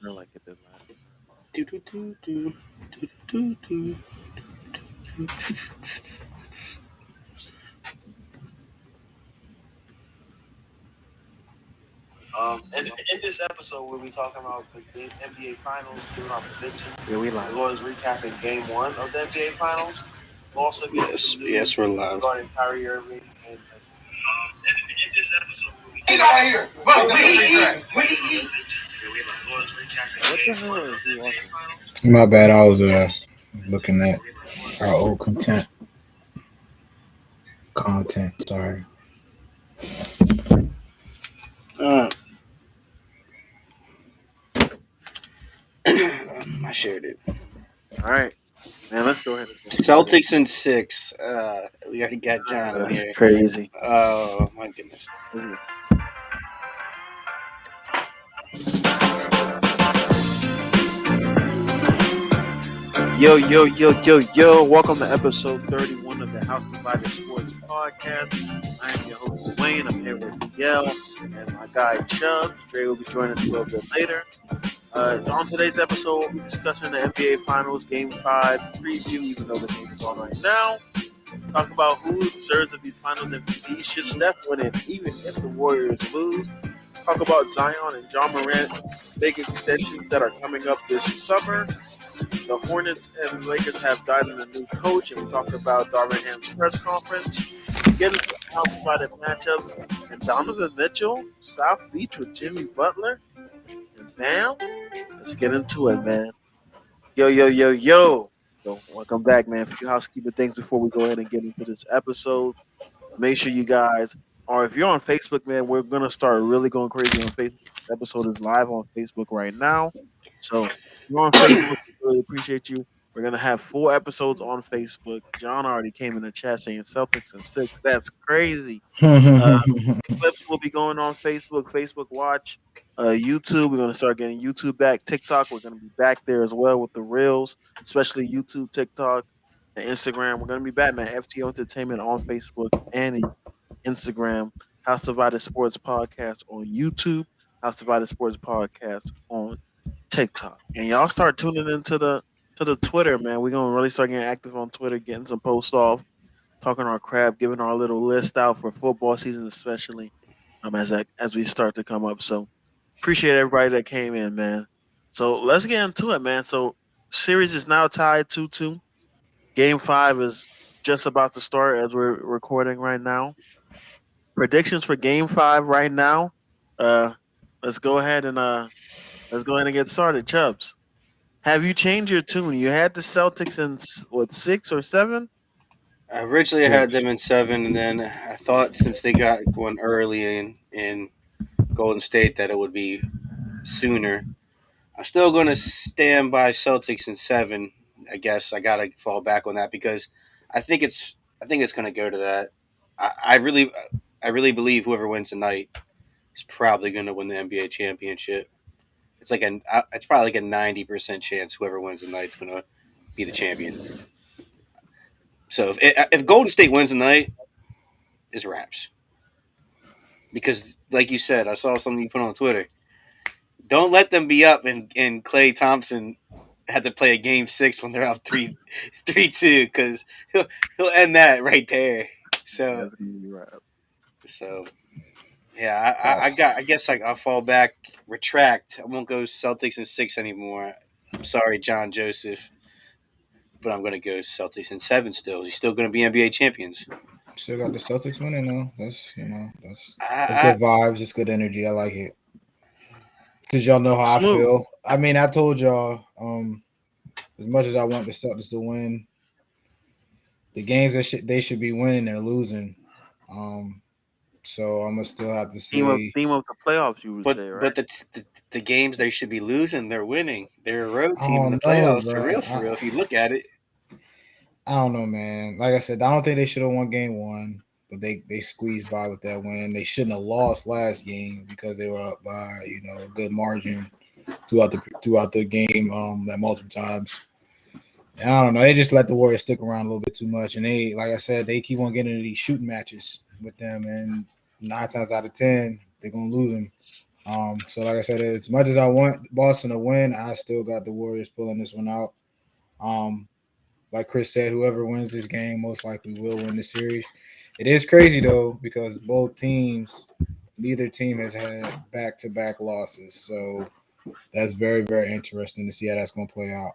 Not like it did last. Do, do, do, do, do, do, do. In this episode, we'll be talking about the NBA Finals, giving our predictions, Yeah, we as live. well as recapping Game 1 of the NBA Finals. We'll also get Yes, some yes, news we're live. regarding Kyrie Irving. And in this episode, we'll be Get out of here. What do you eat? What do you eat? as well as recapping What the Game 1 hell is of the he NBA watching? Finals. My bad. I was looking at our old content. Sorry. I shared it. All right, man. Let's go ahead and get started. Celtics in 6. We already got John in That's here. crazy. Oh my goodness. Yo, yo, yo, yo, yo. Welcome to episode 31 of the House Divided Sports Podcast. I am your host, Dwayne. I'm here with Miguel and my guy, Chubb. Dre will be joining us a little bit later. On today's episode, we'll be discussing the NBA Finals Game 5 preview, even though the game is on right now. Talk about who deserves to be Finals MVP. Should Steph win it, even if the Warriors lose? Talk about Zion and John Morant big extensions that are coming up this summer. The Hornets and Lakers have gotten a new coach, and we talked about Darvin Ham's press conference. Get into house divided matchups, and Donovan Mitchell, South Beach with Jimmy Butler, and Bam. Let's get into it, man. Yo, yo, yo, yo. So, welcome back, man. A few housekeeping things before we go ahead and get into this episode. Make sure you guys, or if you're on Facebook, man, we're gonna start really going crazy on Facebook. This episode is live on Facebook right now, so if you're on Facebook, we really appreciate you. We're gonna have 4 episodes on Facebook. John already came in the chat saying Celtics and 6. That's crazy. Uh, Clips will be going on Facebook, Facebook Watch, YouTube. We're gonna start getting YouTube back. TikTok, we're gonna be back there as well with the reels, especially YouTube, TikTok, and Instagram. We're gonna be back, man. FTO Entertainment on Facebook and Instagram. House Divided Sports Podcast on YouTube. House Divided Sports Podcast on TikTok. And y'all start tuning into the Twitter, man. We're gonna really start getting active on Twitter, getting some posts off, talking our crap, giving our little list out for football season, especially as we start to come up. So appreciate everybody that came in, man. So let's get into it, man. So series is now tied 2-2. Game 5 is just about to start as we're recording right now. Predictions for Game 5 right now. Uh, let's go ahead and get started. Chubbs, have you changed your tune? You had the Celtics in what 6 or 7? Originally, I had them in 7, and then I thought since they got one early in Golden State that it would be sooner. I'm still going to stand by Celtics in 7. I guess I got to fall back on that because I think it's going to go to that. I really believe whoever wins tonight is probably going to win the NBA championship. It's probably like a 90% chance whoever wins tonight is going to be the champion. So if Golden State wins tonight, it's wraps. Because like you said, I saw something you put on Twitter. Don't let them be up and Klay Thompson had to play a game 6 when they're up 3-2 because he'll end that right there. So Definitely right. so yeah, I guess I'll fall back, retract. I won't go Celtics in 6 anymore. I'm sorry, John Joseph, but I'm gonna go Celtics in 7 still. He's still gonna be NBA champions. Still got the Celtics winning though. That's I, good vibes. It's good energy. I like it. Cause y'all know how I Smooth. feel. I mean, I told y'all. As much as I want the Celtics to win, the games that they should be winning, they're losing. Um, so I'm gonna still have to say, Theme of the playoffs, you would but say, right? but the games they should be losing, they're winning. They're a road I team in the don't know, playoffs for bro. real, for real. If you look at it, I don't know, man. Like I said, I don't think they should have won game 1, but they squeezed by with that win. They shouldn't have lost last game because they were up by a good margin throughout the game that multiple times. And I don't know. They just let the Warriors stick around a little bit too much, and they, like I said, they keep on getting into these shooting matches with them, and 9 times out of 10 they're gonna lose them. So like I said, as much as I want Boston to win, I still got the Warriors pulling this one out. Um, like Chris said, whoever wins this game most likely will win the series. It is crazy though because neither team has had back-to-back losses. So that's very, very interesting to see how that's going to play out.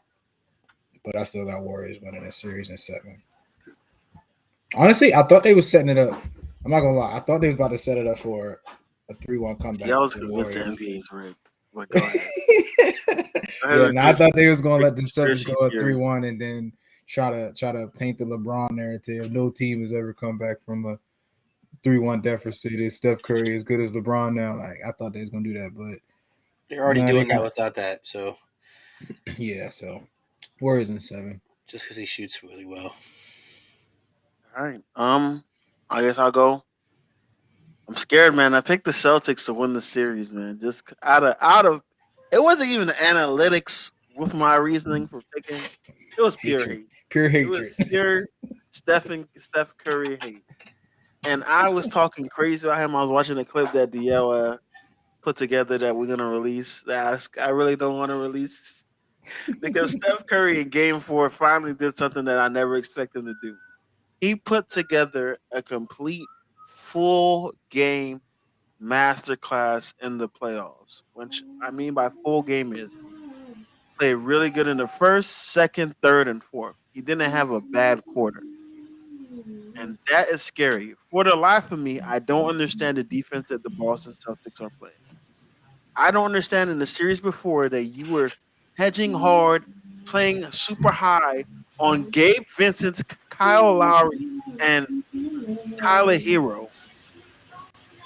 But I still got Warriors winning this series in 7. Honestly, I thought they was setting it up. I'm not gonna lie. I thought they was about to set it up for a 3-1 Yeah, I comeback was for the convinced the Warriors. NBA is rigged. But go ahead. Go ahead Yeah, with now I your thought they was gonna let the Celtics conspiracy go up theory. 3-1 and then try to paint the LeBron narrative. No team has ever come back from a 3-1 deficit. Is Steph Curry as good as LeBron now? Like I thought they was gonna do that, but They're already no, they doing that can. without that. So Yeah, so Warriors in 7. just because he shoots really well. All right. I guess I'll go. I'm scared, man. I picked the Celtics to win the series, man. Just out of it wasn't even analytics with my reasoning for picking. It was pure Hatred, hate. pure It was hatred. pure Steph Curry hate. And I was talking crazy about him. I was watching a clip that DL put together that we're gonna release. That I really don't want to release because Steph Curry in Game 4 finally did something that I never expected him to do. He put together a complete full game masterclass in the playoffs. Which I mean by full game is played really good in the first, second, third, and fourth. He didn't have a bad quarter. And that is scary. For the life of me, I don't understand the defense that the Boston Celtics are playing. I don't understand in the series before that you were hedging hard, playing super high on Gabe Vincent's Kyle Lowry and Tyler Hero,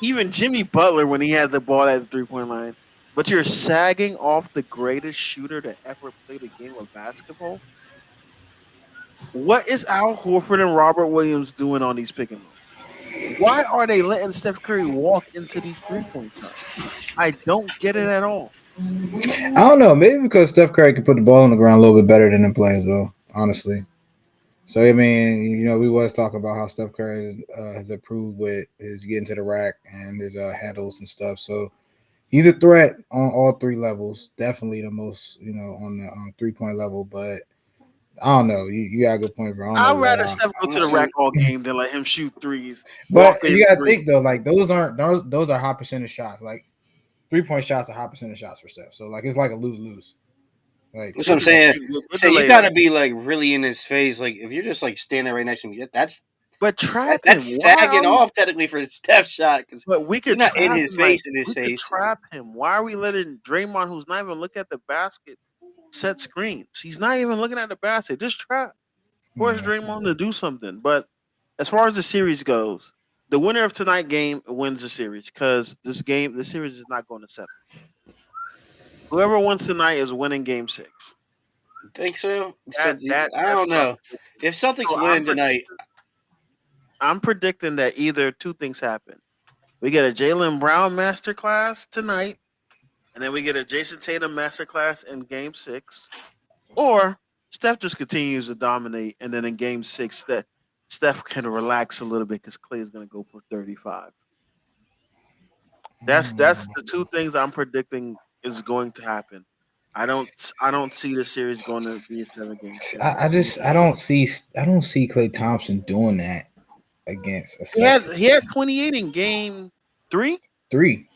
even Jimmy Butler when he had the ball at the 3-point line. But you're sagging off the greatest shooter to ever play the game of basketball. What is Al Horford and Robert Williams doing on these pick and rolls? Why are they letting Steph Curry walk into these 3-point shots? I don't get it at all. I don't know. Maybe because Steph Curry can put the ball on the ground a little bit better than the players, though. Honestly. So I mean, we was talking about how Steph Curry has improved with his getting to the rack and his handles and stuff. So he's a threat on all 3 levels. Definitely the most, on the 3-point level. But I don't know. You got a good point, bro. I don't know I'd why. rather Steph go to the rack Honestly, all game than let him shoot threes, But walk in you gotta three. think though, like those are high percentage shots. Like 3-point shots are high percentage shots for Steph. So like it's like a lose lose. Like that's what With I'm the, saying. with So the you layup. got to be like really in his face. Like if you're just like standing right next to me, But trap him. that's Why sagging are we? off technically for the step shot because But we you're could not in trap his him. Like face. In his we could face. trap him. Why are we letting Draymond, who's not even looking at the basket, set screens? He's not even looking at the basket. Just trap. Force yeah. Draymond to do something. But as far as the series goes, the winner of tonight game wins the series because the series is not going to 7. Whoever wins tonight is winning Game 6. Think so? So I That's don't what I'm know. predicting. If Celtics So win tonight, I'm predicting that either two things happen. We get a Jaylen Brown masterclass tonight, and then we get a Jason Tatum masterclass in Game 6, or Steph just continues to dominate, and then in Game 6, that Steph can relax a little bit because Clay is going to go for 35. That's the two things I'm predicting is going to happen. I don't see the series going to be a 7 game series. I don't see Clay Thompson doing that against a He had Celtic he had 28 in Game 3. 3,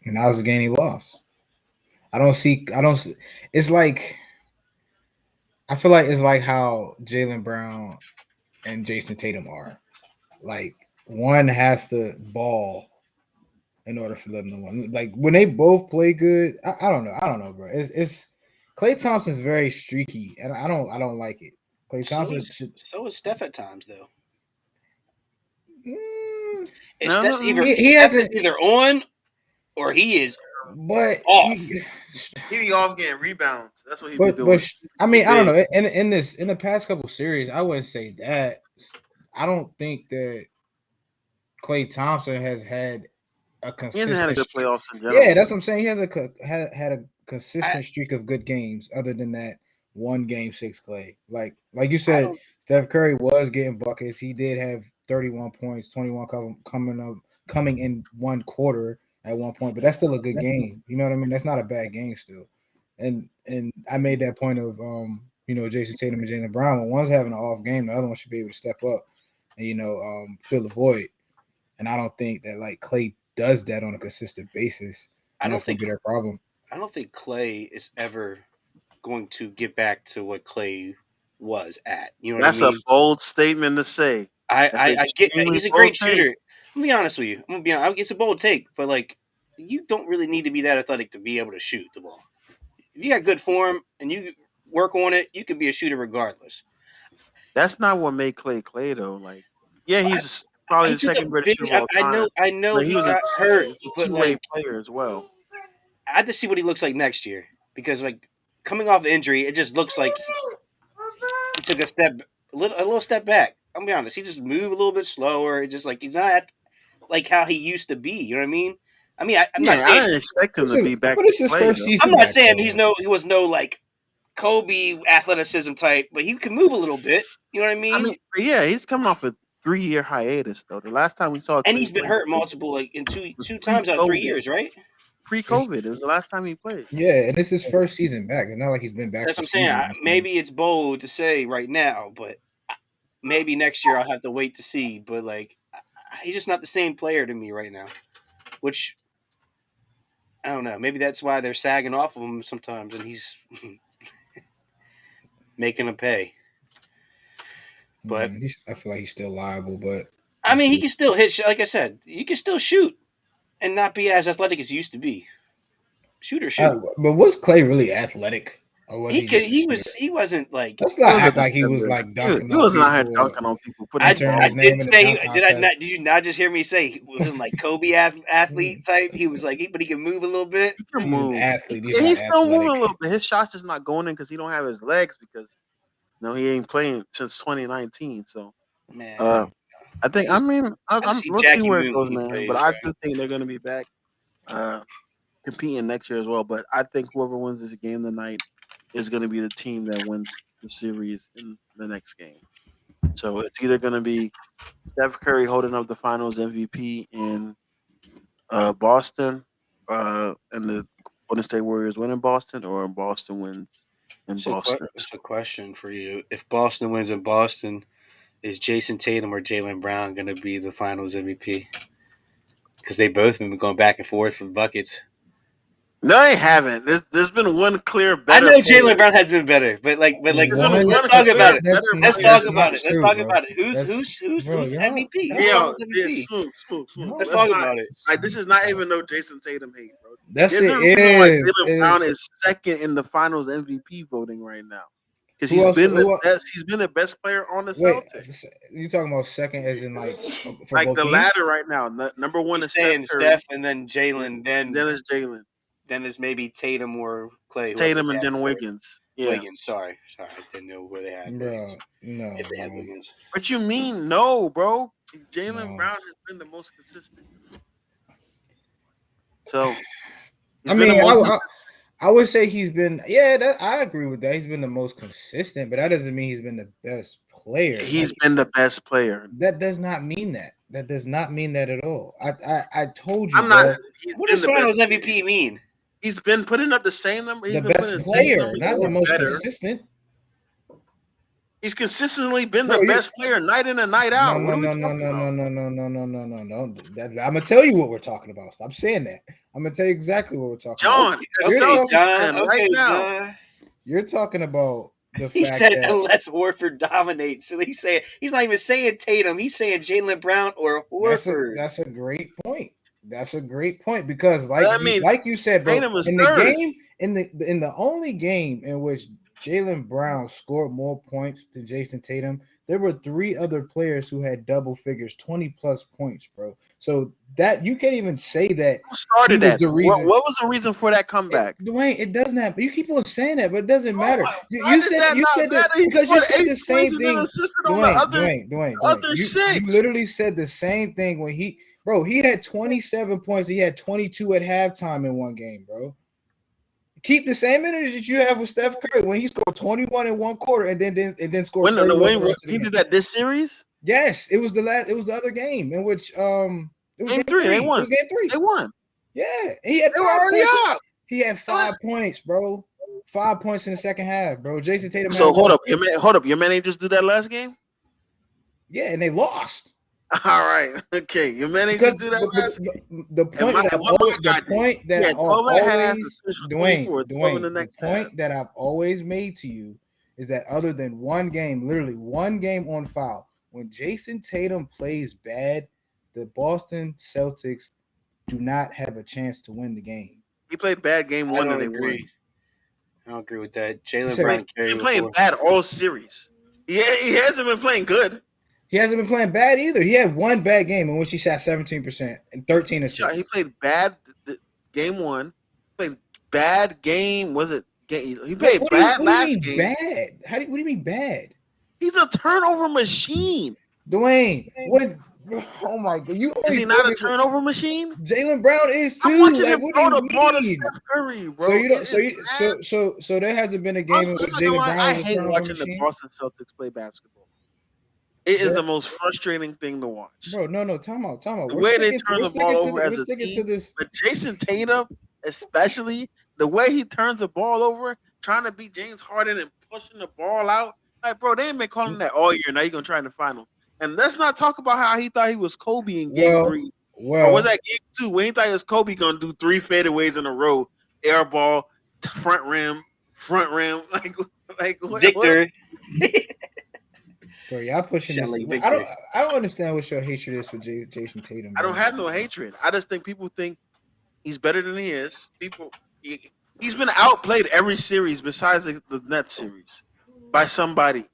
and that was a game he lost. I don't. It's like I feel like it's like how Jaylen Brown and Jason Tatum are. Like one has to ball in order for them to win. Like when they both play good, I don't know. I don't know, bro. It's Clay Thompson's very streaky, and I don't like it. Clay Thompson should. so is Steph at times though. Mm, It's No, that's no, either he Steph is hasn't, either on or he is but off. he be off getting rebounds. That's what he be but doing. I Too mean I don't big. know. In the past couple series, I wouldn't say that. I don't think that Clay Thompson has had a He hasn't had a consistent. good playoffs in Yeah, general. that's what I'm saying. He has had a I consistent streak of good games, other than that one Game 6 Clay. Like you I said, don't Steph Curry was getting buckets. He did have 31 points, 21 coming in one quarter, at one point, but that's still a good game. You know what I mean? That's not a bad game still. And I made that point of Jayson Tatum and Jaylen Brown. When one's having an off game, the other one should be able to step up and fill the void. And I don't think that like Klay does that on a consistent basis. And that's gonna be their problem. I don't think Klay is ever going to get back to what Klay was at. You know what I mean? That's a bold statement to say. I get he's a great shooter. Let me be honest with you. I'm gonna be honest. It's a bold take, but like you don't really need to be that athletic to be able to shoot the ball. If you got good form and you work on it, you can be a shooter regardless. That's not what made Klay though. Like, yeah, he's probably the second greatest shooter of all time. I know he got hurt, but like player as well. I had to see what he looks like next year because like coming off injury, it just looks like he took a little step back. I'm gonna be honest. He just moved a little bit slower. Just like he's not like how he used to be. You know what I mean? I'm not saying I didn't expect him to be back. But it's his first season. I'm not saying he was no like Kobe athleticism type, but he can move a little bit. You know what I mean? Yeah, he's coming off a 3-year hiatus though. The last time we saw, and he's been hurt multiple like in two times out of 3 years, right? Pre-COVID, it was the last time he played. Yeah, and it's his first season back. It's not like he's been back. That's what I'm saying. Maybe it's bold to say right now, but maybe next year I'll have to wait to see. But like, he's just not the same player to me right now, which I don't know. Maybe that's why they're sagging off of him sometimes, and he's making them pay. But I feel like he's still liable. But I mean, he can still hit. Like I said, you can still shoot and not be as athletic as he used to be. Shoot. But was Klay really athletic? Or was he wasn't like. Let's not act like he was like dunking. He wasn't out here dunking on people. I did say. Did you not just hear me say he wasn't like Kobe athlete type? He was like, but he can move a little bit. He can move. Athlete. He's still moving a little bit. His shot's just not going in because he don't have his legs because he ain't playing since 2019. So man, I think we'll see where it goes, man. But I do think they're going to be back competing next year as well. But I think whoever wins this game tonight is going to be the team that wins the series in the next game. So it's either going to be Steph Curry holding up the Finals MVP in Boston, and the Golden State Warriors win in Boston, or Boston wins in Boston. That's a question for you. If Boston wins in Boston, is Jayson Tatum or Jaylen Brown going to be the Finals MVP? Because they both been going back and forth for buckets. No, they haven't. There's been one clear better. I know Jaylen Brown has been better, but let's talk about it. Let's talk about it. Who's MVP? Let's talk about it. This is not even no Jayson Tatum hate, bro. There's a reason why Jaylen Brown is second in the Finals MVP voting right now. Because he's been the best player on the Celtics. You talking about second as in like the ladder right now? Number one is Steph, and then Jaylen. Then it's Jaylen. Then it's maybe Tatum or Klay. Tatum and then Wiggins. Yeah. Wiggins. Sorry, I didn't know where they had Wiggins. No, if they had Wiggins. What you mean, no, bro? Jaylen Brown has been the most consistent. So, I would say he's been. Yeah, I agree with that. He's been the most consistent, but that doesn't mean he's been the best player. He's been the best player. That does not mean that. That does not mean that at all. I told you. I'm not. What does Finals MVP mean? He's been putting up the same number. The best player, not the most consistent. He's consistently been the best player night in and night out. No. I'm gonna tell you what we're talking about. Stop saying that. I'm gonna tell you exactly what we're talking about. John. You're talking about the he fact said that unless Horford dominates. So he's not even saying Tatum. He's saying Jaylen Brown or Horford. That's a great point. That's a great point because, like you said, bro, in the only game in which Jaylen Brown scored more points than Jayson Tatum, there were 3 other players who had double figures, 20 plus points, bro. So that you can't even say that. Who started that? What was the reason for that comeback? Dwayne, it doesn't happen. You keep on saying that, but it doesn't matter. You said the same thing. Dwayne, you literally said the same thing when he had 27 points. He had 22 at halftime in one game, bro. Keep the same energy that you have with Steph Curry when he scored 21 in one quarter and then scored. He did that this series? Yes, it was the other game in which it was game 3. They won. It was game 3. They won. Yeah, he had They were 5 already points. up. He had 5 points, bro. 5 points in the second half, bro. Jayson Tatum. So hold up, your man ain't just do that last game. Yeah, and they lost. All right, okay, your man ain't Because just do that last game. the point that I've always made to you is that other than one game, literally one game on foul, when Jayson Tatum plays bad, the Boston Celtics do not have a chance to win the game. He played bad game one and they won. I don't agree with that. Jaylen Brown carried. He's playing bad all series. He hasn't been playing good. He hasn't been playing bad either. He had one bad game in which he shot 17% and 13 assists. He played bad game one. Played bad game. Was it? He played bad last game. Bad? What do you mean bad? He's a turnover machine. Dwayne, what? Oh my God! Is he not a turnover machine? Jaylen Brown is too. I'm watching him throw the ball to Steph Curry, bro. So you don't. So there hasn't been a game with Jaylen Brown. I hate watching the Boston Celtics play basketball. It is the most frustrating thing to watch. Bro, no, time out. The way they turn the ball over as a team. But Jayson Tatum, especially, the way he turns the ball over, trying to beat James Harden and pushing the ball out. Like, bro, they ain't been calling that all year. Now you're going to try in the final. And let's not talk about how he thought he was Kobe in game 3. Or was that game 2? When he thought he was Kobe going to do 3 fadeaways in a row. Air ball, front rim. Like Victor. Bro, y'all pushing this. I don't understand what your hatred is for Jayson Tatum. Bro. I don't have no hatred. I just think people think he's better than he is. He's been outplayed every series besides the Nets series by somebody.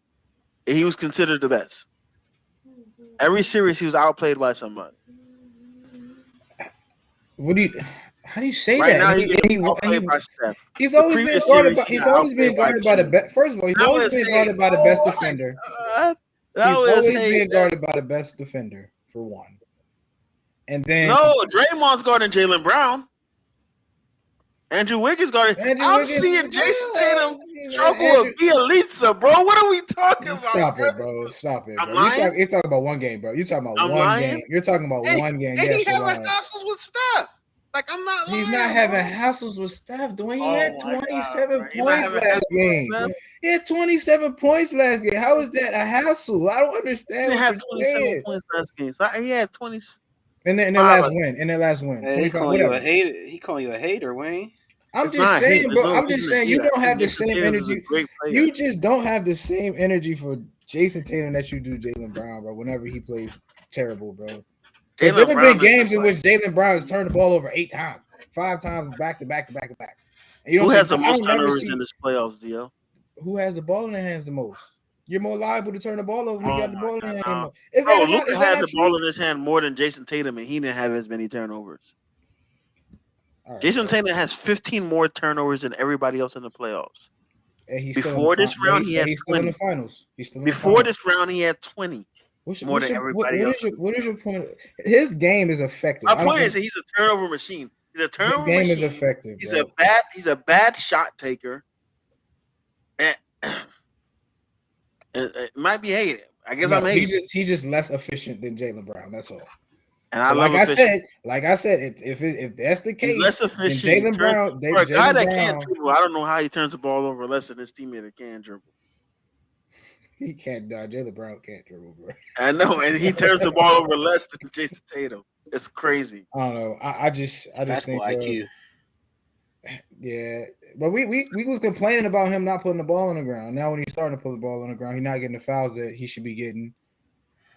He was considered the best. Every series he was outplayed by somebody. How do you say right that? Now he's outplayed by Steph. He's always been guarded by. He's always been guarded by the best. First of all, he's always been guarded by the best defender. He's always been guarded by the best defender for one. And then Draymond's guarding Jaylen Brown. Andrew Wiggins guarding. I'm seeing Jayson Tatum struggle with Bielitsa, bro. What are we talking about? Stop it, bro. You're talking about one game, bro. You're talking about one game. You're talking about one game. And he's having hassles with Steph. Like, I'm not lying. He's not having hassles with Steph. Dwayne, he had 27 points last game. He had 27 points last game. How is that a hassle? I don't understand. He had 27 points last game. So he had 20. In their last win. Hey, he calling you a hater. He calling you a hater, Wayne. I'm just saying, bro. I'm just saying you don't have the same energy. You just don't have the same energy for Jayson Tatum that you do Jaylen Brown, bro. Whenever he plays terrible, bro. There's been games in which Jaylen Brown has turned the ball over 8 times, 5 times back to back. And who has the most turnovers in this playoffs, Dio? Who has the ball in their hands the most? You're more liable to turn the ball over when you got the ball in your hand. Luka had the ball in his hand more than Jayson Tatum, and he didn't have as many turnovers. Right, Jayson Tatum has 15 more turnovers than everybody else in the playoffs. Before this round, he had 20. Still in the finals. This round, he had 20. More than everybody else. What is your point? His game is effective. My point is that he's a turnover machine. His game is effective. He's a bad shot taker. And it might be hated. I guess I'm hating. He's just less efficient than Jaylen Brown. That's all. And I said, if that's the case, he's less efficient. Jaylen Brown, for a guy that can't dribble, I don't know how he turns the ball over less than his teammate that can dribble. He can't. Jaylen Brown can't dribble, bro. I know, and he turns the ball over less than Jayson Tatum. It's crazy. I don't know. I just think IQ. Yeah, but we was complaining about him not putting the ball on the ground. Now when he's starting to put the ball on the ground, he's not getting the fouls that he should be getting.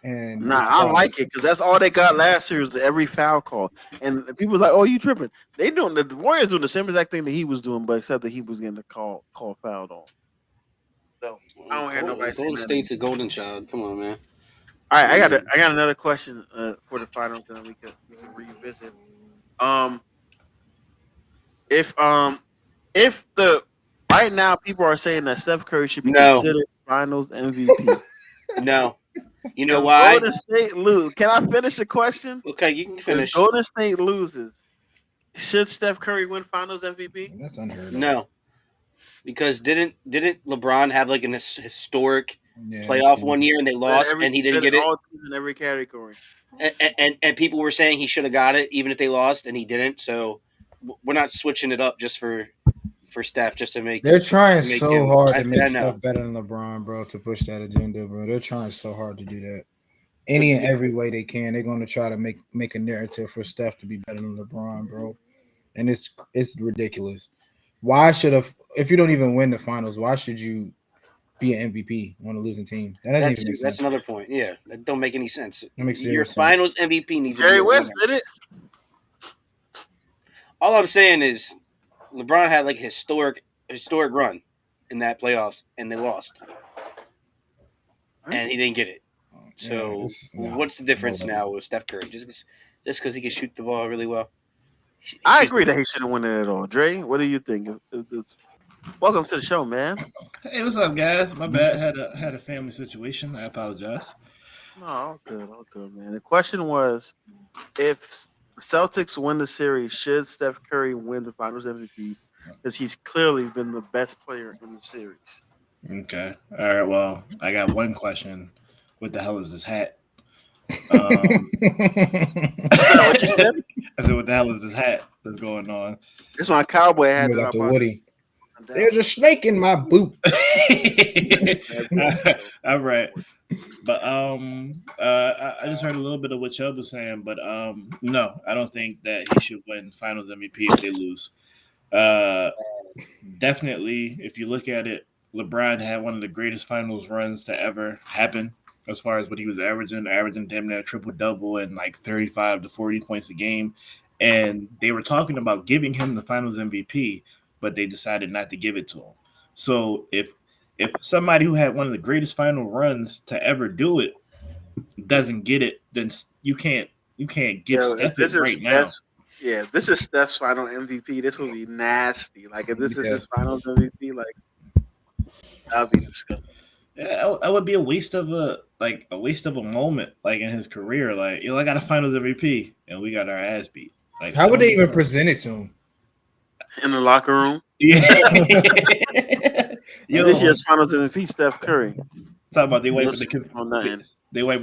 And I like it because that's all they got last year was every foul call. And people was like, "Oh, you tripping?" The Warriors doing the same exact thing that he was doing, but except that he was getting the call fouled on. So I don't hear nobody saying Golden State's a golden child. Come on, man. All right, I got another question for the finals that we can revisit. If the right now people are saying that Steph Curry should be considered Finals MVP. No. You know why? Golden State lose. Can I finish the question? Okay, you can finish. If Golden State loses, should Steph Curry win Finals MVP? That's unheard of. No, because didn't LeBron have like an historic playoff one year and they lost and he didn't get it. All teams in every category. And people were saying he should have got it even if they lost and he didn't. So we're not switching it up just for Steph just to make. They're trying so hard to make Steph better than LeBron, bro, to push that agenda, bro. They're trying so hard to do that. Any and every way they can, they're going to try to make a narrative for Steph to be better than LeBron, bro. And it's ridiculous. Why if you don't even win the finals, why should you be an MVP on a losing team? That doesn't even make sense. That's another point. Yeah, that don't make any sense. Your finals MVP needs Jerry West did it. All I'm saying is LeBron had like a historic run in that playoffs and they lost. And he didn't get it. So what's the difference now with Steph Curry? Just because he can shoot the ball really well? I agree that he shouldn't win it at all. Dre, what do you think? Welcome to the show, man. Hey, what's up, guys? My bad. Had a family situation. I apologize. No, all good, man. The question was, if Celtics win the series, should Steph Curry win the Finals MVP? Because he's clearly been the best player in the series. Okay. All right. Well, I got one question. What the hell is this hat? What you said? I said, what the hell is this hat that's going on? This my cowboy hat. Like the Woody. There's a snake in my boot. All right. But I just heard a little bit of what Chubb was saying, but no, I don't think that he should win Finals MVP if they lose. Definitely, if you look at it, LeBron had one of the greatest finals runs to ever happen as far as what he was averaging damn near a triple-double and like 35 to 40 points a game. And they were talking about giving him the Finals MVP, but they decided not to give it to him. So if somebody who had one of the greatest final runs to ever do it doesn't get it, then you can't give Steph it right now. Yeah, this is Steph's final MVP. This will be nasty. Like if this is his Finals MVP, like that would be disgusting. Yeah, that would be a waste of a moment, like in his career. Like, I got a Finals MVP and we got our ass beat. Like, how would they even present it to him? In the locker room? Yeah. This year's Finals MVP, Steph Curry. Talking about they wiping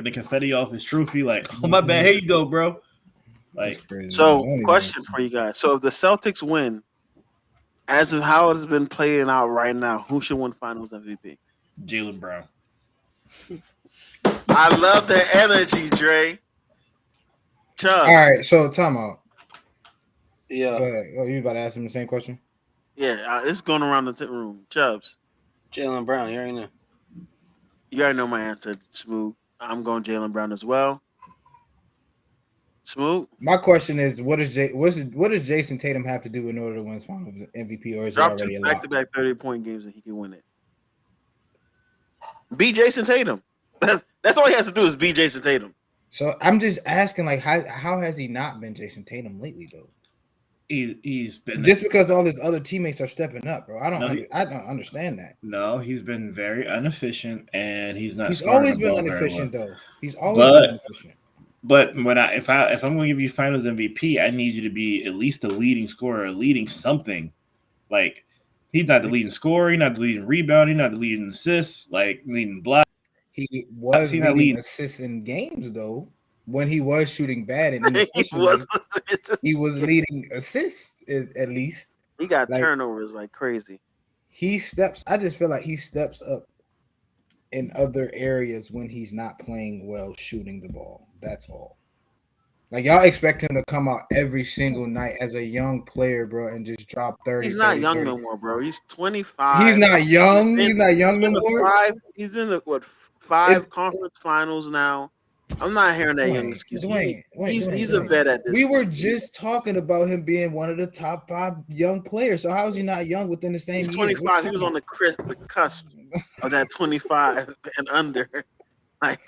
the confetti off his trophy. Like, oh my bad, here you go, bro. Like, so question for you guys: so if the Celtics win, as of how it's been playing out right now, who should win Finals MVP? Jaylen Brown. I love the energy, Dre. Chubb. All right, so time out. Yeah. Oh, you about to ask him the same question? Yeah, it's going around the room. Chubbs. Jaylen Brown, you already know. You already know my answer, Smooth. I'm going Jaylen Brown as well. Smooth. My question is, what does Jayson Tatum have to do in order to win Finals MVP, or is drop it already two back-to-back 30-point games and he can win it? Beat Jayson Tatum. That's all he has to do is beat Jayson Tatum. So I'm just asking, like, how has he not been Jayson Tatum lately, though? He's been just because all his other teammates are stepping up, bro. I don't understand that. No, he's been very inefficient, and he's not. He's always been inefficient, though. He's always been inefficient. But if I'm going to give you Finals MVP, I need you to be at least a leading scorer, leading something. Like, he's not the leading scorer, he's not the leading rebound, he's not the leading assists, like leading block. He was leading assists in games, though. When he was shooting bad and he was leading assists at least. He got turnovers like crazy. I just feel like he steps up in other areas when he's not playing well shooting the ball. That's all. Like, y'all expect him to come out every single night as a young player, bro, and just drop 30. He's not young no more, bro. He's 25. He's not young. He's not young no more. He's in the five conference finals now. I'm not hearing that young excuse. He's a vet at this. We were just talking about him being one of the top 5 young players. So how is he not young within the same year? He's 25. He was on the cusp of that 25 and under. Like,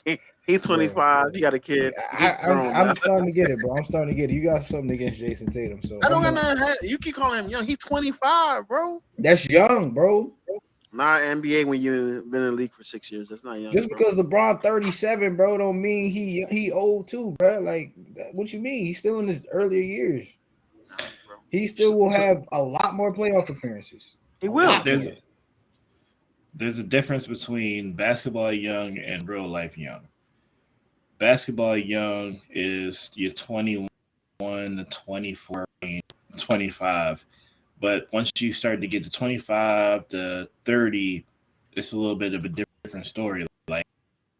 he's 25. He got a kid. I'm starting to get it, bro. I'm starting to get it. You got something against Jayson Tatum. So I don't got nothing. You keep calling him young. He's 25, bro. That's young, bro. Not NBA when you've been in the league for 6 years. That's not young. Just because LeBron 37, bro, don't mean he old too, bro. Like, what you mean? He's still in his earlier years. He still will have a lot more playoff appearances. He will. there's a difference between basketball young and real life young. Basketball young is your 21 to 24, 25. But once you start to get to 25 to 30, it's a little bit of a different story. Like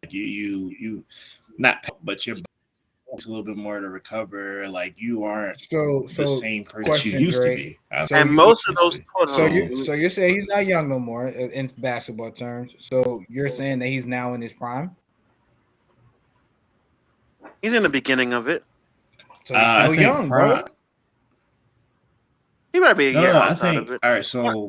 you not, but your body's a little bit more to recover. Like you aren't the So same person you question, used to Dre. be. So And you most of those, hold so on, you're saying he's not young no more in basketball terms. So you're saying that he's now in his prime. he's in the beginning of it. So he's I still think young, bro. He might be a year no. I outside of think it. all right. So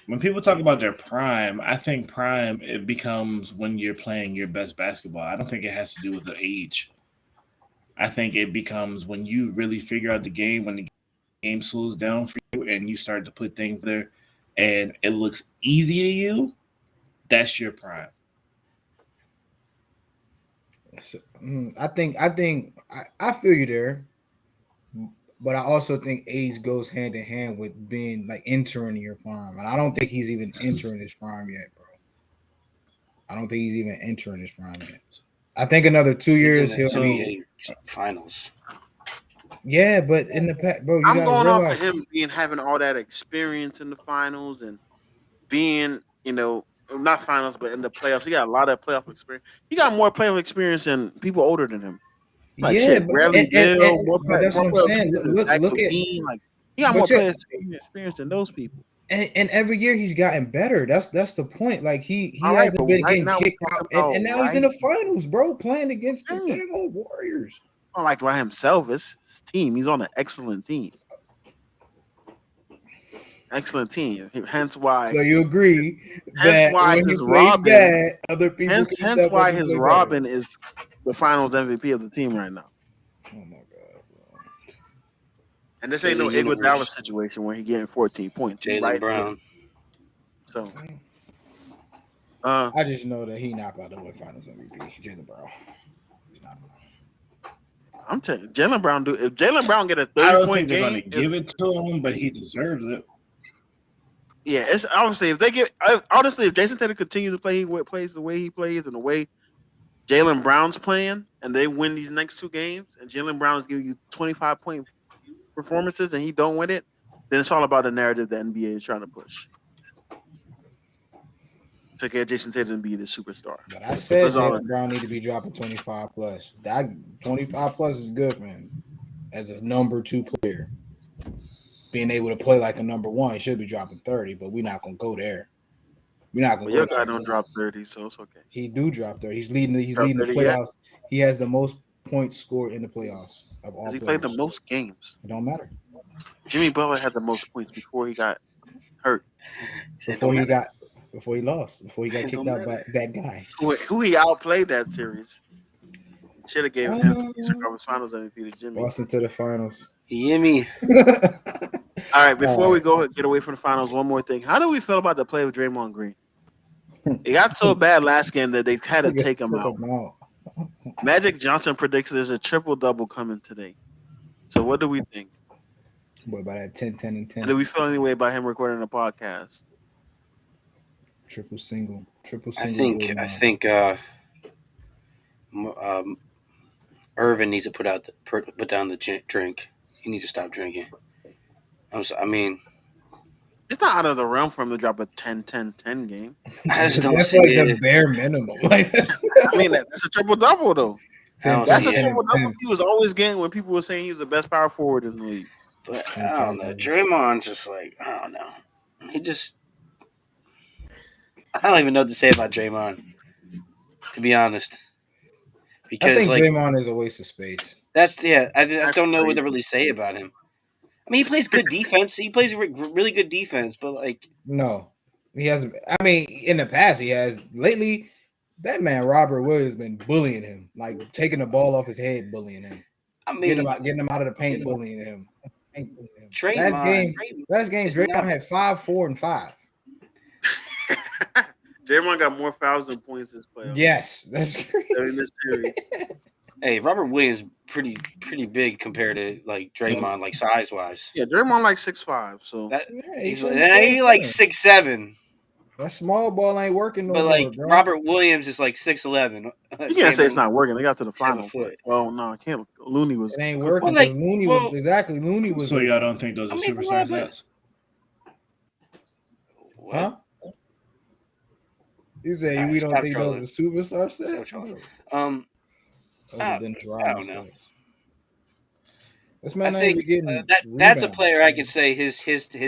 when people talk about their prime, I think prime it becomes when you're playing your best basketball. I don't think it has to do with the age. I think it becomes when you really figure out the game, when the game slows down for you and you start to put things there and it looks easy to you, that's your prime. So, I feel you there, but I also think age goes hand in hand with being like entering your prime, and I don't think he's even entering his prime yet, bro. I don't think he's even entering his prime yet. I think another 2 years He's in he'll the be. NBA finals. Yeah, but in the past, bro, you I'm gotta going off of realize. him having all that experience in the finals and being, not finals, but in the playoffs. He got a lot of playoff experience. He got more playoff experience than people older than him. Like Yeah, shit, but Bradley Bill, but that's more what I'm playoff saying. experience than Zach Look at, LaVine. Like he got more but yeah, playoff experience than those people. and every year he's gotten better. That's the point. Like he All right, but hasn't been right getting now we're kicked talking out, and about now he's in right. the finals, bro, playing against the Hey, damn old Warriors. not like by himself. It's his team. He's on an excellent team. Excellent team. Hence why. So you agree Hence that why when he his plays Robin. bad, other people Hence, can hence step up why and his play better. Robin is the Finals MVP of the team right now. Oh my god, bro. And this King ain't of the no Iguodala universe, situation where he getting 14 points. He Jaylen right there. Brown. So, I just know that he not about to win Finals MVP. Jaylen Brown. He's not. I'm telling you, Jaylen Brown do. If Jaylen Brown get a I 30 don't point think they're going game, to give it to him, but he deserves it. yeah, it's obviously if they get honestly if Jason Tatum continues to play, he plays the way he plays and the way Jaylen Brown's playing, and they win these next two games, and Jaylen Brown is giving you 25-point performances, and he don't win it, then it's all about the narrative the NBA is trying to push to get Jason Tatum to be the superstar. But I said That's all. Jaylen Brown need to be dropping 25 plus. That 25 plus is good for him as a number 2 player. Being able to play like a number 1, he should be dropping 30, but we're not gonna go there. We're not gonna But go your guy there. don't drop 30, so it's okay. He do drop 30. He's leading Drop the 30 yet? playoffs. He has the most points scored in the playoffs of Because all he played the players. most games. It don't matter. Jimmy Butler had the most points before he got hurt. Before he lost, before he got It kicked don't out matter. by that guy. Who he outplayed that series. Should have gave him Eastern Uh, Conference Finals MVP to Jimmy. Boston to the finals. You hear me? All right, before All we right. go get away from the finals, one more thing. How do we feel about the play of Draymond Green? It got so bad last game that they had to take him out. Magic Johnson predicts there's a triple double coming today. So what do we think? What about that 10, 10, and And 10? do we feel any way about him recording a podcast? Triple single. I think Draymond. Irvin needs to put down the drink. He needs to stop drinking. I mean, It's not out of the realm for him to drop a 10-10-10 game. I just don't That's see like it. the bare minimum. Like I mean, that's a triple double though. 10, That's 10, a 10, triple and double 10. he was always getting when people were saying he was the best power forward in the league. But 10, I don't 10 know. doubles. Draymond just like I don't know. I don't even know what to say about Draymond, to be honest. I Because think like Draymond is a waste of space. I just That's don't know what crazy. to really say about him. I mean, he plays good defense. He plays really good defense, but like No, he hasn't. I mean, in the past he has. Lately, that man Robert Williams been bullying him, like taking the ball off his head, bullying him, I mean, getting him out of the paint, bullying him. Draymond Last game, is not. Draymond had 5, 4, and 5. Draymond got more fouls than points this playoff Yes, that's crazy. in this series. Hey, Robert Williams pretty big compared to like Draymond, like size wise. Yeah, Draymond like 6'5", so That Yeah, he's shouldn't play he like center. 6'7", That small ball ain't working no but more, like bro. Robert Williams is like 6'11", you can't say it's standing not working. They got to the 7 finals, but foot. no, I can't. Looney was It ain't cooking. working Well, because like Looney was exactly Looney was So like, y'all don't think those are I mean, superstar but stats? what? huh? You say All we right, don't stop think those trolling. are superstar Stop stats? trolling. No. Those are I, Dennis I Rodman don't know. stats. This I man not think even getting that's a rebounds. player I can say his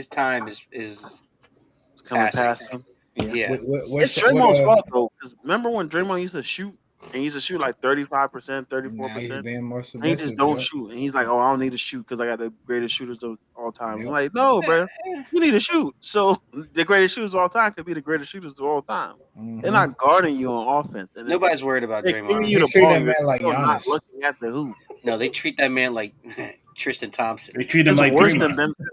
time is It's coming passing. past him. Yeah. Yeah, It's Draymond's fault though, because remember when Draymond used to shoot and he used to shoot like 35%, Nah, he's 34%, being more and he just submissive. don't Yep. shoot, and he's like, "Oh, I don't need to shoot because I got the greatest shooters of all time." I'm Yep. like, "No, bro, you need to shoot." So the greatest shooters of all time could be the greatest shooters of all time. They're Mm-hmm. not guarding you on offense, and if nobody's worried about they're giving Draymond. you They the treat ball, that you're man like still not Giannis. looking at the hoop. No, they treat that man like Tristan Thompson. They treat him It's like worse than Draymond. Ben.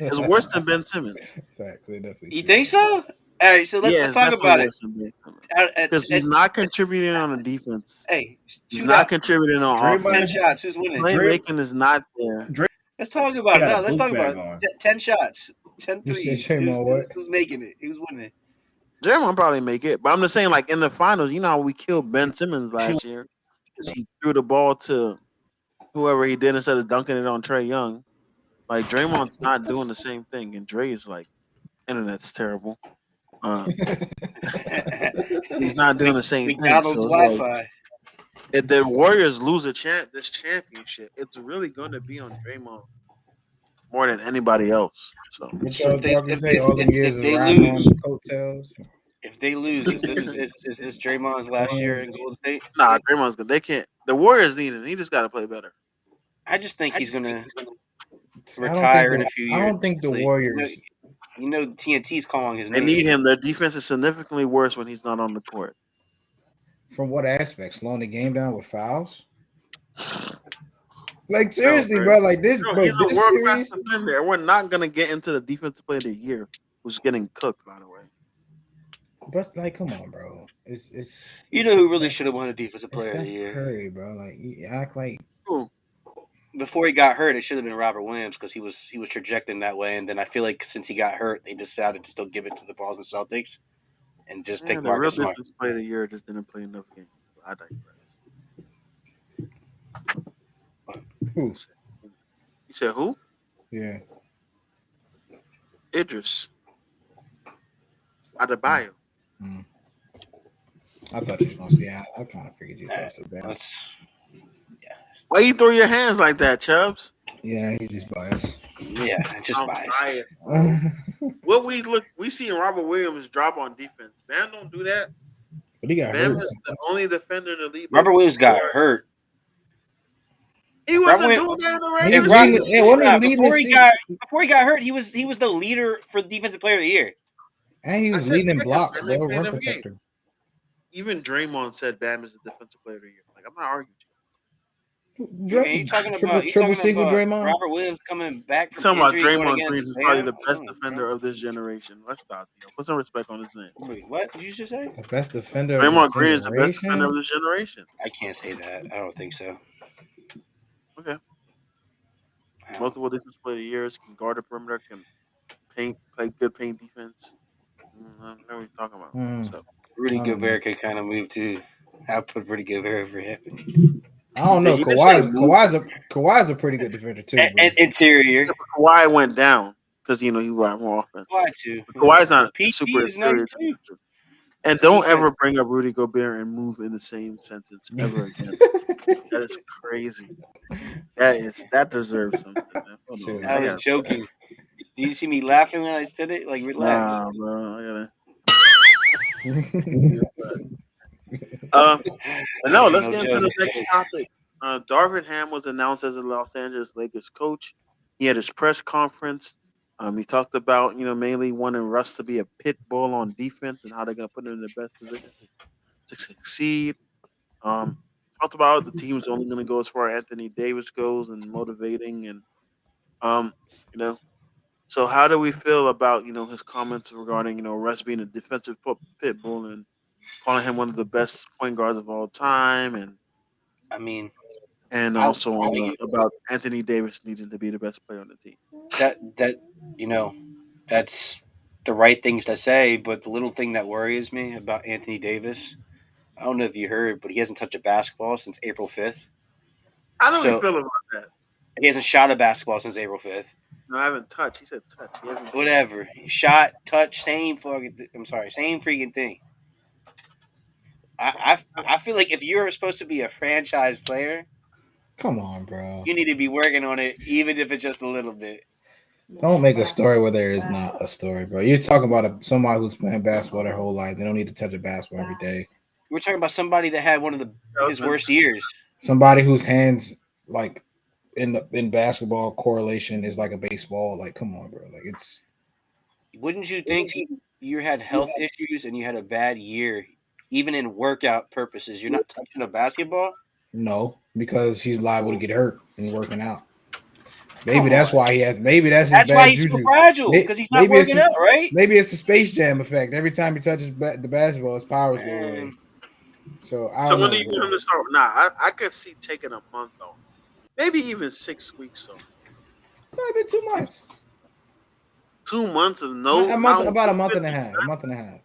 It's worse than Ben Simmons. Facts, they definitely. You treat think him. so? All right, so Yeah, let's it's talk definitely about it. worse than Ben Simmons At, because he's at, not contributing on the defense. hey, He's shoot not out contributing on ten offense. Draymond, shots. Who's winning? Dray, Playmaking is not there. Dray Let's talk about it. got a No, let's book talk about bag on. 10 shots, 10 you said threes. Draymond what? Who's making it? Who's winning? Draymond probably make it, but I'm just saying, like in the finals, you know how we killed Ben Simmons last year because he threw the ball to whoever he did instead of dunking it on Trey Young. Like Draymond's not doing the same thing, and Dre is like, internet's terrible. Uh, he's not doing the same thing. McDonald's So it's like Wi-Fi. if the Warriors lose this championship, it's really going to be on Draymond more than anybody else. So What So y'all if they talking if, say? if, All them if, years if of they riding on lose, the coattails. if they lose, is this Draymond's last year in Golden State? nah, Draymond's good. They can't. The Warriors need him. He just got to play better. I just think he's gonna I don't think retire in a few I years. don't think the Honestly. Warriors. TNT's calling his They name. need him. Their defense is significantly worse when he's not on the court. From what aspect? Slowing the game down with fouls? Like No, seriously, bro. bro. Like this, No, bro. he's a This world class series. defender. We're not gonna get into the defensive player of the year, who's getting cooked, by the way. But like, come on, bro. You know who really should have won the Defensive It's Player of the Steph Year? Curry, bro. Like you act like Ooh, Before he got hurt, it should have been Robert Williams because he was trajecting that way. And then I feel like since he got hurt, they decided to still give it to the Boston Celtics and just yeah, pick the real Marcus Smart. defensive player of the year just didn't play enough games. I digress. who? You said who? Yeah. Idris Adebayo. Mm. I thought you was gonna say. I kind of figured you was gonna say bad. That's Why you throw your hands like that, Chubbs? Yeah, he's just biased. just I'm biased. but What we see Robert Williams drop on defense. Bam don't do that. he got Bam hurt. is the only defender in the league. Robert Williams got hurt. He Robert wasn't Williams, doing that in the He regular was Rob- leading. season. Yeah, wasn't he leading before the he season? got hurt, he was the leader for Defensive Player of the Year. And he I was said leading in yeah, 'cause blocks, Bam didn't bro. play Run enough games. protector. Even Draymond said Bam is the defensive player of the year. Like I'm not arguing. And you talking about Triple single Draymond. Robert Williams coming back You're from talking about injury going Draymond Green, against who's probably Bam? the best Come on, defender bro. of this generation. Let's stop. Put some respect on his name. Wait, what did you just say? The best defender of Draymond this Green is the best defender of generation. this generation. I can't say that. I don't think so. Okay. Wow. Multiple defensive player of the years, can guard the perimeter, can play good paint defense. I don't know what you're talking about. Hmm. So Rudy I don't know. Gobert could kind of move too. I put Rudy Gobert over him. I don't know. he didn't say move. Kawhi's a pretty good defender too. Bro. And interior. Yeah, but Kawhi went down because he got more offense. Why too? But Kawhi's not PG super is nice exterior too. defender. And He's don't nice. ever bring up Rudy Gobert and move in the same sentence ever again. That is crazy. That deserves something, man. Hold Chill. on. I was joking. Do you see me laughing when I said it? Like, relax. Nah, bro. I gotta. But no, let's get into the next topic. Darvin Ham was announced as the Los Angeles Lakers coach. He had his press conference. He talked about mainly wanting Russ to be a pit bull on defense and how they're gonna put him in the best position to succeed. Talked about the team's only gonna go as far as Anthony Davis goes and motivating and um you know. So how do we feel about his comments regarding Russ being a defensive pit bull and calling him one of the best point guards of all time and I mean, and also about Anthony Davis needing to be the best player on the team. that that's the right things to say. But the little thing that worries me about Anthony Davis, I don't know if you heard, but he hasn't touched a basketball since April 5th. How do we So feel about that? he hasn't shot a basketball since April 5th. No, I haven't touched. He said touch. He hasn't Whatever. Shot, touch, same fucking. I'm sorry, same freaking thing. I feel like if you're supposed to be a franchise player, Come on, bro. you need to be working on it, even if it's just a little bit. Don't make a story where there is not a story, bro. You're talking about somebody who's playing basketball their whole life. They don't need to touch a basketball every day. We're talking about somebody that had one of his worst years. Somebody whose hands, like in basketball, correlation is like a baseball. Like, come on, bro. Like, it's. Wouldn't you think you had health issues and you had a bad year, even in workout purposes? You're not touching a basketball? No, because he's liable to get hurt in working out. Maybe that's why he has. Maybe that's his bad why he's juju. so fragile, because he's not working out, right? Maybe it's the Space Jam effect. Every time he touches the basketball, his powers go away. So I don't know. When do you want him to start? Nah, I could see taking a month though, maybe even 6 weeks. So it's only been 2 months. 2 months of no. About a month and a half. A month and a half.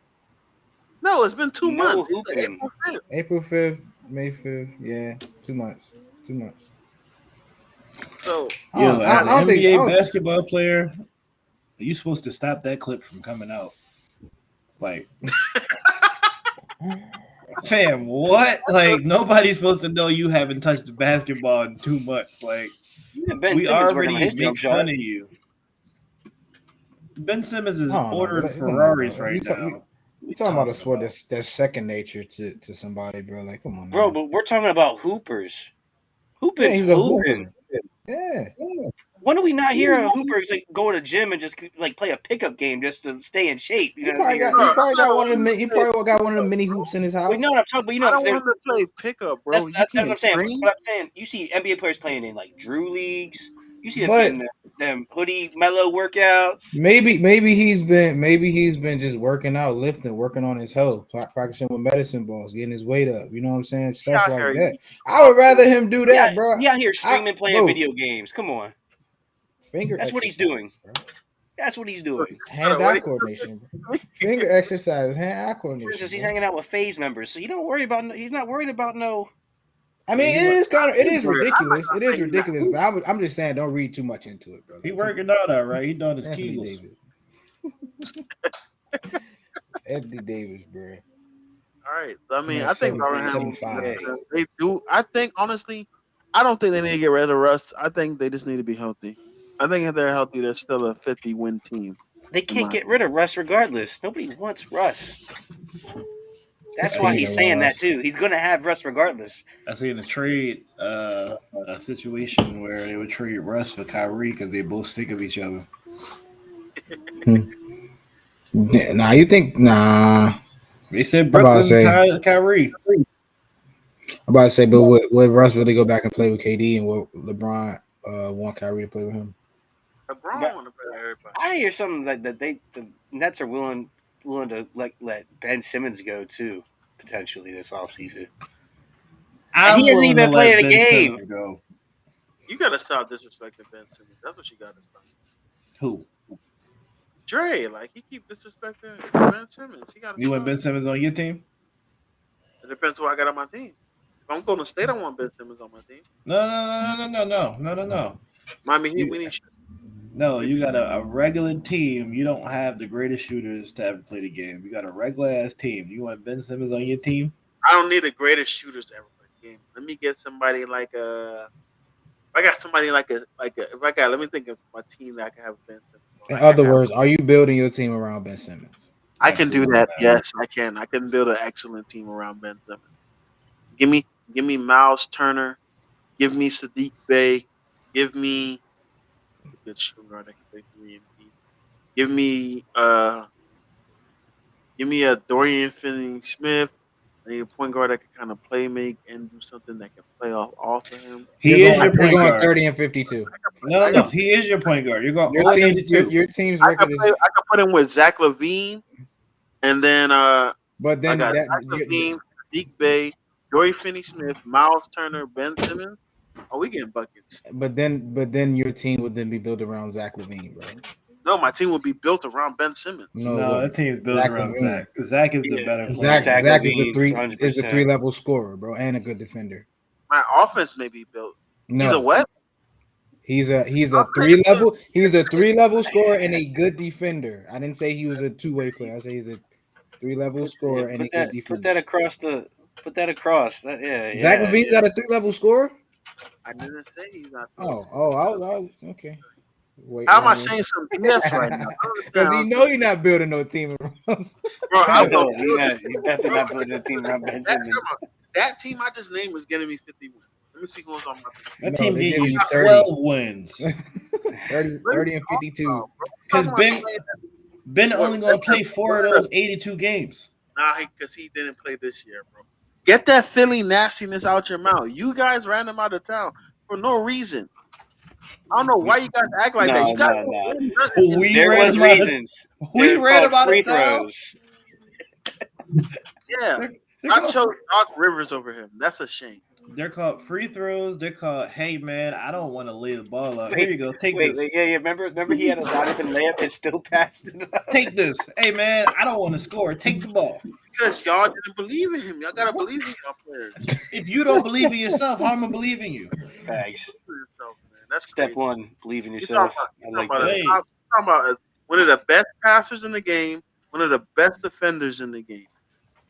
No, it's been 2 months. April 5th, May 5th. Yeah, 2 months. 2 months. So, as an NBA basketball player, are you supposed to stop that clip from coming out? Like, fam, what? Like, nobody's supposed to know you haven't touched the basketball in 2 months. Like, we already make fun of you. Ben Simmons is ordering Ferraris right now. We're talking about a sport that's second nature to somebody, bro. Like, come on, bro. But we're talking about hoopers. Hooping's hooping. Yeah. When do we not hear a hooper like go to the gym and just like play a pickup game just to stay in shape? You know, he probably got one of the mini hoops in his house. Well, no, I'm talking. But I don't want to play pickup, bro. That's what I'm saying. What I'm saying, you see NBA players playing in like Drew leagues. You see them in them hoodie mellow workouts. Maybe he's been just working out, lifting, working on his health, practicing with medicine balls, getting his weight up. You know what I'm saying? Stuff like that. I would rather him do that, bro. Yeah, here streaming, playing video games. Come on. That's what he's doing. Bro. That's what he's doing. Hand-eye coordination. Finger exercises, hand-eye coordination. For instance, he's hanging out with phase members, so you don't worry about. He's not worried about no. I mean, it is ridiculous. It is ridiculous, but I'm just saying, don't read too much into it, bro. He working out all right. He doing his keys. Anthony Davis, bro. All right. I mean, I think they do. I think honestly, I don't think they need to get rid of Russ. I think they just need to be healthy. I think if they're healthy, they're still a 50-win team. They can't get rid of Russ regardless. Nobody wants Russ. That's why he's saying that too. He's going to have Russ regardless. I see in a trade a situation where they would trade Russ for Kyrie because they're both sick of each other. They said Brooklyn Kyrie. I'm about to say, but would Russ really go back and play with KD, and would LeBron want Kyrie to play with him? LeBron want to play with everybody. I hear something like that the Nets are willing to let Ben Simmons go too, potentially this offseason. He hasn't even played a game. You got to stop disrespecting Ben Simmons. That's what you got to stop. Who? Dre. Like, he keep disrespecting Ben Simmons. You want Ben Simmons on your team? It depends who I got on my team. If I'm going to State, I want Ben Simmons on my team. No. Miami Heat, we need. No, you got a regular team. You don't have the greatest shooters to ever play the game. You got a regular ass team. You want Ben Simmons on your team? I don't need the greatest shooters to ever play the game. Let me get somebody like a. If I got somebody let me think of my team that I can have Ben Simmons. In other words, are you building your team around Ben Simmons? I can do that. Yes, I can. I can build an excellent team around Ben Simmons. Give me Miles Turner. Give me Sadiq Bey. Give me a good shooting guard that can play 3 and D. Give me a Dorian Finney-Smith. I need a point guard that can kind of play make and do something that can play off of him. He is your point guard. 30 and 52. No. He is your point guard. You're going your team's record is. I can put him with Zach LaVine, and then but then I got Zach LaVine, Sadiq Bey, Joey Finney-Smith, Miles Turner, Ben Simmons. Oh, we getting buckets. But then your team would then be built around Zach LaVine, bro. No, my team would be built around Ben Simmons. No, that team's built Zach around LaVine. Zach. Zach is the Yeah. better player. Zach is the LaVine, three 100%. level scorer, bro, and a good defender. My offense may be built. No, He's a what? He's a 3 level scorer and a good defender. I didn't say he was a 2-way player. I say he's a 3-level scorer and a good defender. Put that across. Yeah. Zach LaVine's not a 3-level scorer. I didn't say he's not. Okay. Wait, How am I saying some BS right now? Because you know you're not building no team around. Bro, He's definitely not building a team around Ben Simmons. that team I just named was getting me 51. Let me see who's on my team. That team they gave give you you 30. 12 wins. 30 and 52. Because Ben only going to play 4 of those 82 games. Nah, because he didn't play this year, bro. Get that Philly nastiness out your mouth. You guys ran him out of town for no reason. I don't know why you guys act like that. You guys There was reasons. We ran him out free of town. throws. Yeah. I chose Doc Rivers over him. That's a shame. They're called free throws. They're called, hey, man, I don't want to lay the ball up. Here you go. Take this. Yeah. Remember he had a lot of the layup and still passed it up. Take this. Hey, man, I don't want to score. Take the ball. Because y'all didn't believe in him. Y'all got to believe in y'all players. If you don't believe in yourself, how am I going to believe in you? Thanks. That's Step crazy. 1, believe in yourself. I like that. You're talking about one of the best passers in the game, one of the best defenders in the game.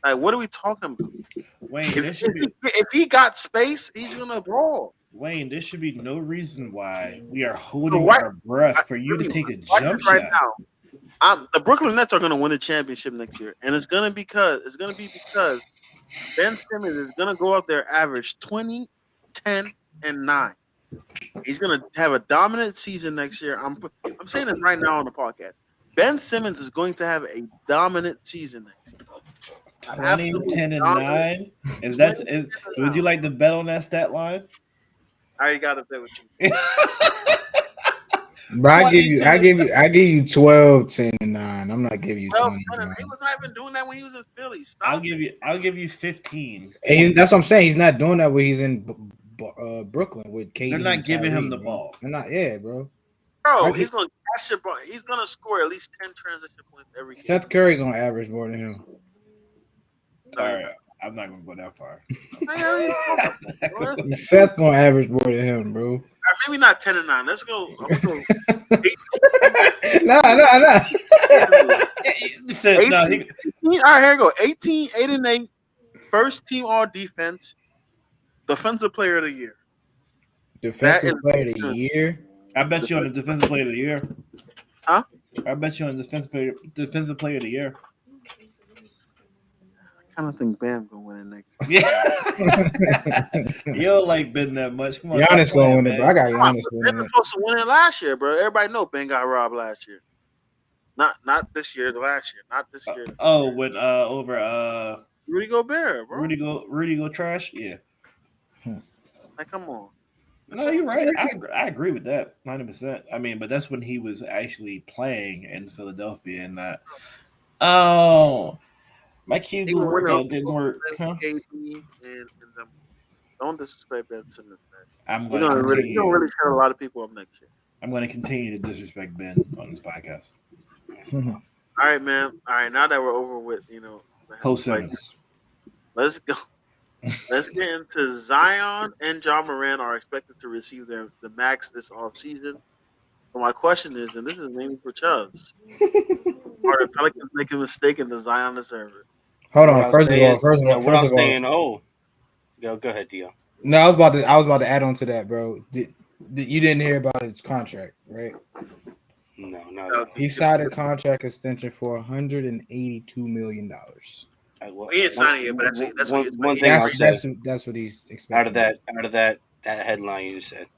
Like, what are we talking about? Wayne, If he got space, he's gonna brawl. Wayne, there should be no reason why we are holding our breath for you to take a jump shot. Right now, the Brooklyn Nets are gonna win a championship next year, and it's gonna be because Ben Simmons is gonna go out there average 20, 10, and 9. He's gonna have a dominant season next year. I'm saying this right now on the podcast. Ben Simmons is going to have a dominant season next year. 20, 10, and 9. Would you like to bet on that stat line? I already got to bet with you. But I give you 12, 10, and 9. I'm not giving you 20. He was not even doing that when he was in Philly. I'll give you 15. And that's what I'm saying. He's not doing that when he's in Brooklyn with KD. They're not giving him the bro. ball. They're not, bro. Bro, he's gonna catch the ball. He's gonna score at least 10 transition points every game. Seth Curry gonna average more than him. All right, I'm not gonna go that far. Seth gonna average more than him, bro. Maybe not 10 and 9. Let's go. Nah. 18, all right, here you go. 18, 8 and 8. First team all defense. Defensive player of the year. Defensive player of the year. I bet you on the defensive player of the year. Huh? I bet you on the defensive player of the year. I kind of think Bam gonna win it next year. Yeah. You don't like Ben that much. Come on, Giannis gonna win it, bro. I got Giannis winning Ben was supposed to win it last year, bro. Everybody know Ben got robbed last year. Not this year, the last year. Not this year. When over Rudy Gobert, bro. Rudy go trash? Yeah. Like, come on. No, you're right. I agree with that 90%. I mean, but that's when he was actually playing in Philadelphia and not. Oh, my cue didn't work. Huh? Don't disrespect Ben Simmons, man. You're gonna really shut a lot of people up next year. I'm going to continue to disrespect Ben on this podcast. All right, man. All right, now that we're over with, Post Simmons. Let's go. Let's get into Zion and John Moran are expected to receive the max this offseason. So my question is, and this is mainly for Chubbs, are the Pelicans making a mistake and does Zion deserve it? Hold on. First of all, what I'm saying, go ahead, Dio. No, I was about to add on to that, bro. You didn't hear about his contract, right? No. He signed a contract extension for $182 million. He ain't signing it, but that's one thing I'll say. That's what he's expecting. Out of that headline you said,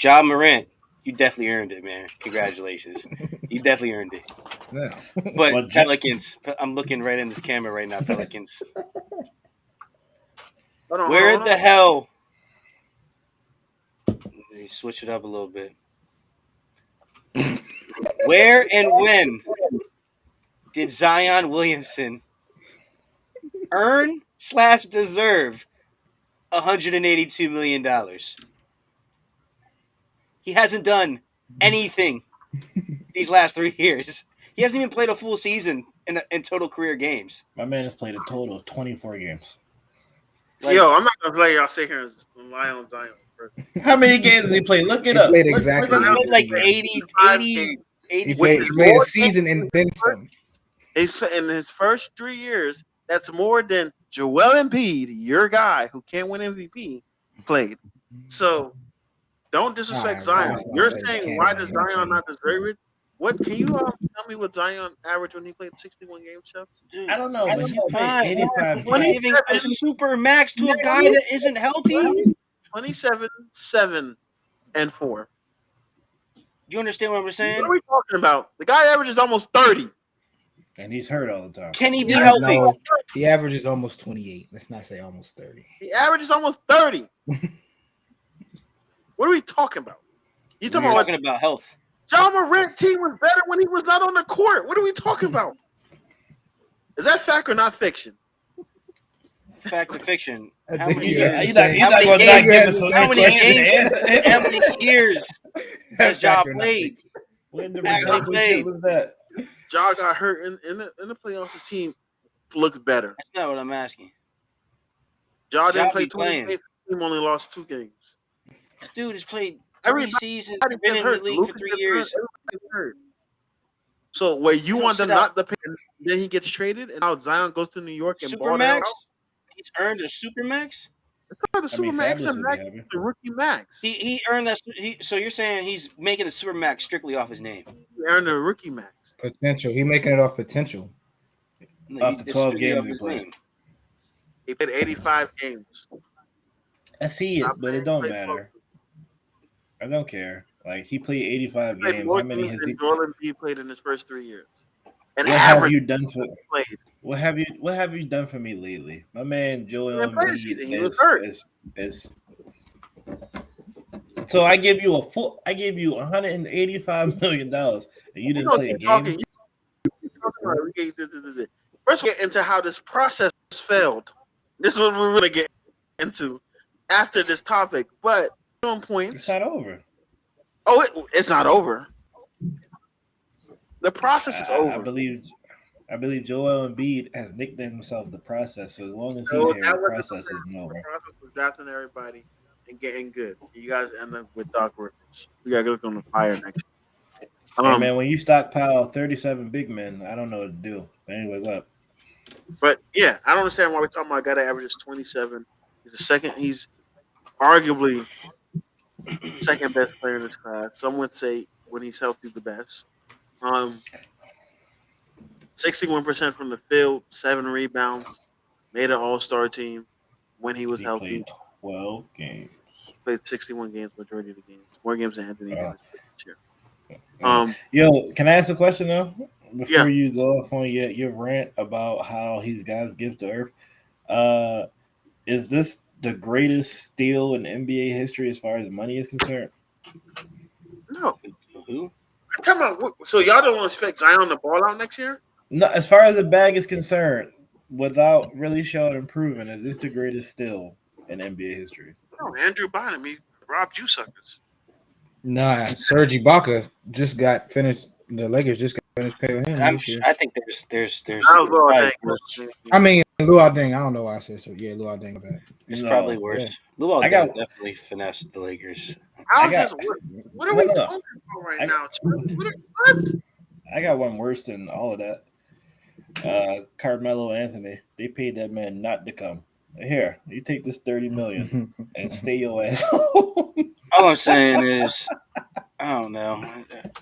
Ja Morant, you definitely earned it, man. Congratulations, you definitely earned it. Yeah. But Pelicans, I'm looking right in this camera right now. Pelicans, where the hell? Let me switch it up a little bit. Where and when did Zion Williamson earn / deserve $182 million. He hasn't done anything these last 3 years. He hasn't even played a full season in total career games. My man has played a total of 24 games. Yo, I'm not gonna let y'all sit here and rely on Zion. How many games has he played? Look it He up. played Look exactly it up. He played like 80. He played a season and then some. In his first 3 years, that's more than Joel Embiid, your guy who can't win MVP, played. So don't disrespect Zion. You're saying why does Zion not deserve it? What can you tell me what Zion averaged when he played 61 games, Chubb? I don't know, but he played 85 We're games. giving a super max to a guy that isn't healthy. 27, 7, and 4. Do you understand what I'm saying? What are we talking about? The guy averages almost 30. And he's hurt all the time. Can he be healthy? No, he averages almost 28. Let's not say almost 30. He averages almost 30. What are we talking about? You We're talking about health. John Morant's team was better when he was not on the court. What are we talking about? Is that fact or not fiction? Fact or fiction? I How think many you years? had You're the not same- going to not games- give us How many games? answer. How many years has Ja Fact or not played? fiction. When the Actually ridiculous played. shit was that? Ja got hurt in the playoffs. His team looked better. That's not what I'm asking. Ja Ja didn't play be 20 playing. games. His team only lost 2 games. This dude has played Everybody 3 seasons, gets been in the hurt. league Luka for 3 gets years. hurt. Everybody gets hurt. So where you Don't want sit them out. not to pay, then he gets traded, and now Zion goes to New York and balled Supermax? out. He's earned a supermax? It's not the super max, Fabulous the would be max, happy. the rookie max. He earned that. So you're saying he's making the supermax strictly off his name? He earned the rookie max. Potential. He making it off potential. No, Off the it's 12 strictly games off he his played. name. He played 85 games. I see it, but it don't matter. I don't care. Like, he played 85 He played games. more How many games has than he? Joel Embiid played in his first 3 years. And What have average you done for? played. What have you done for me lately? My man Joel He didn't play this Embiid season. He was hurt. is. So I give you $185 million, and you didn't play a game. First, we get into how this process failed. This is what we're going to get into after this topic. But on points, It's not over. Oh, it's not over. The process is over. I believe Joel Embiid has nicknamed himself the process. So as long as he's No, here, that the wasn't process the isn't over. The process was drafting everybody and getting good. You guys end up with Doc Rivers. We got to look on the fire next year. Hey, man, when you stockpile 37 big men, I don't know what to do. But anyway, what? But yeah, I don't understand why we're talking about a guy that averages 27. He's the second. He's arguably second best player in this class. Some would say when he's healthy, the best. 61% from the field, 7 rebounds, made an All-Star team when he was healthy. Played 12 games. Played 61 games, majority of the games. More games than Anthony Davis this year. Yo, can I ask a question though? Before Yeah. you go off on your rant about how he's God's gift to earth, is this the greatest steal in NBA history as far as money is concerned? No. Who? Come on. So y'all don't expect Zion to ball out next year? No, as far as the bag is concerned, without really showing and proving, is this the greatest steal in NBA history? No, Andrew Bynum. He robbed you suckers. Nah, Serge Ibaka just got finished. The Lakers just got finished paying him this year. I think there's That was all probably that. worse. I mean, Luol Deng. I don't know why I said so. Yeah, Luol Deng. Bad. It's No, probably worse. yeah. Luol I got- Deng definitely finessed the Lakers. How's I this? got- What are we No. talking about right I- now? What? I got one worse than all of that. Carmelo Anthony. They paid that man not to come. Here, you take this $30 million and stay your ass home. All I'm saying is, I don't know.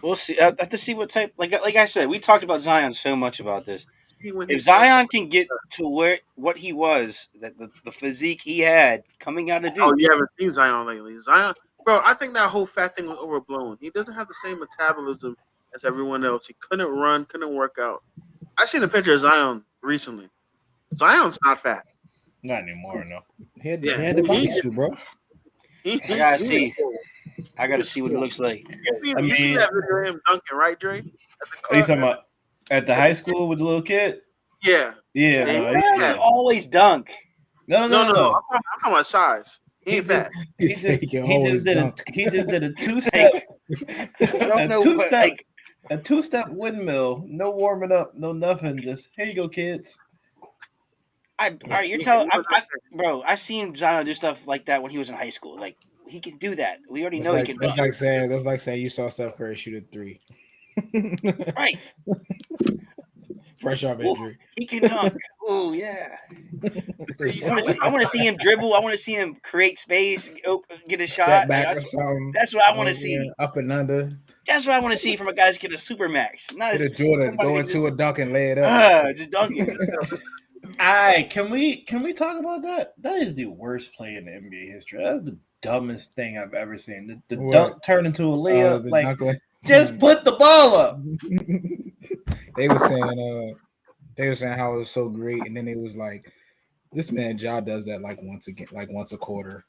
We'll see. I have to see what type. Like I said, we talked about Zion so much about this. If Zion can get to what he was, that the physique he had coming out of Duke. Oh, you haven't seen Zion lately. Zion, bro, I think that whole fat thing was overblown. He doesn't have the same metabolism as everyone else. He couldn't run, couldn't work out. I seen a picture of Zion recently. Zion's not fat. Not anymore, no. He had the bodysuit, bro. I gotta see. I gotta see what it looks like. You seen that video of him dunking, right, Dre? Are you talking about at the high school with the little kid? Yeah. Yeah, Yeah, no, yeah. He always dunk. No. I'm talking about size. He ain't fat. He just did a two-step. I don't know what, like, a two-step windmill. No warming up. No nothing. Just here you go, kids. all right, you're telling, bro. I seen Zion do stuff like that when he was in high school. Like he can do that. We already know he can. That's like saying you saw Steph Curry shoot a 3. Right. Fresh off injury. He can dunk. Oh yeah. I want to see him dribble. I want to see him create space, get a shot. Step back or something. That's what I want to see. Up and under. That's what I want to see from a guy that's getting a super max. Not Hit a Jordan, go into a dunk and lay it up. Just dunking. Can we talk about that? That is the worst play in the NBA history. That's the dumbest thing I've ever seen. The dunk turned into a layup. Just put the ball up. They were saying how it was so great, and then it was like, this man Ja does that like once a quarter,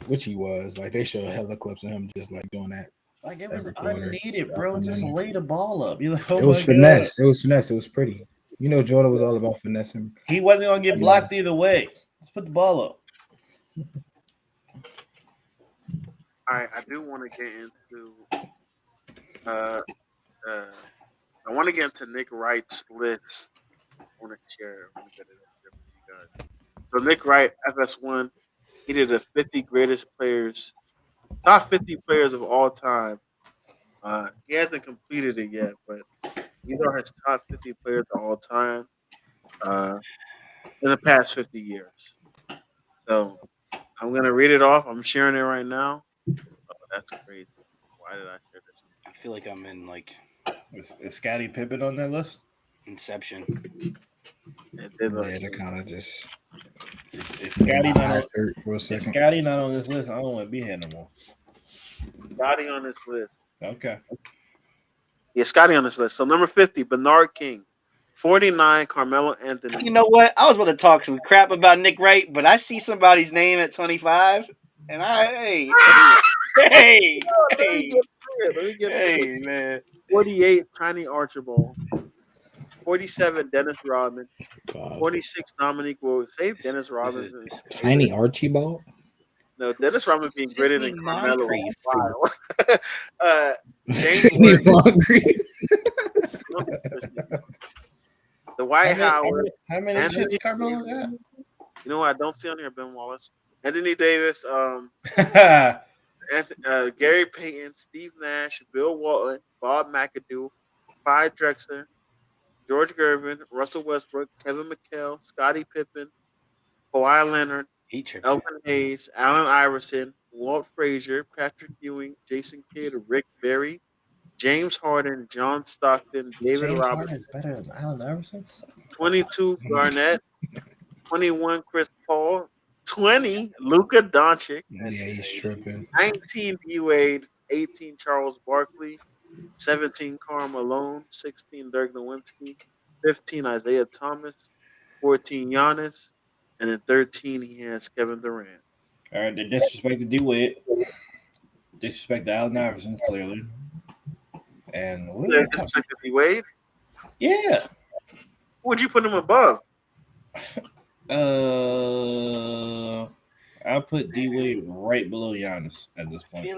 which he was. Like they showed hella clips of him just like doing that. Like it was unneeded, bro. Just lay the ball up. You're like, it was finesse. God. It was finesse. It was pretty. You know, Jordan was all about finessing. He wasn't gonna get blocked either way. Let's put the ball up. All right, I do want to get into. I want to get into Nick Wright's list. I want to share. I want to get it up there for you guys. So Nick Wright, FS1, he did the 50 greatest players, top 50 players of all time. He hasn't completed it yet, but these are his top 50 players of all time in the past 50 years. So I'm going to read it off. I'm sharing it right now. Oh, that's crazy. Why did I share this? I feel like I'm in like... Is Scottie Pippen on that list? Inception. They kind of just... If Scottie not on this list, I don't want to be here no more. Scottie on this list. Okay. Yeah, Scottie on this list. So number 50, Bernard King. 49, Carmelo Anthony. You know what? I was about to talk some crap about Nick Wright, but I see somebody's name at 25, and hey, man. 48, Tiny Archibald. 47, Dennis Rodman. 46, Dominique Wilkins. Save Dennis Rodman. Tiny Archibald? No, Dennis Rodman being greater than Carmelo. James The White Howard. How many chips Carmelo got? You know what I don't see on here? Ben Wallace. Anthony Davis. Gary Payton. Steve Nash. Bill Walton. Bob McAdoo. Clyde Drexler. George Gervin. Russell Westbrook. Kevin McHale. Scottie Pippen. Kawhi Leonard. Elvin Hayes. Allen Iverson. Walt Frazier. Patrick Ewing. Jason Kidd. Rick Barry. James Harden, John Stockton, David James Roberts. Harden is better than Allen Iverson. 22, Garnett. 21, Chris Paul. 20, Luka Doncic. Yeah, he's tripping. 19, D Wade. 18, Charles Barkley. 17, Karl Malone. 16, Dirk Nowitzki. 15, Isaiah Thomas. 14, Giannis. And then 13, he has Kevin Durant. All right, they disrespected D Wade. Disrespected Allen Iverson, clearly. And D Wade? Yeah. Who would you put him above? I'll put D Wade right below Giannis at this point. I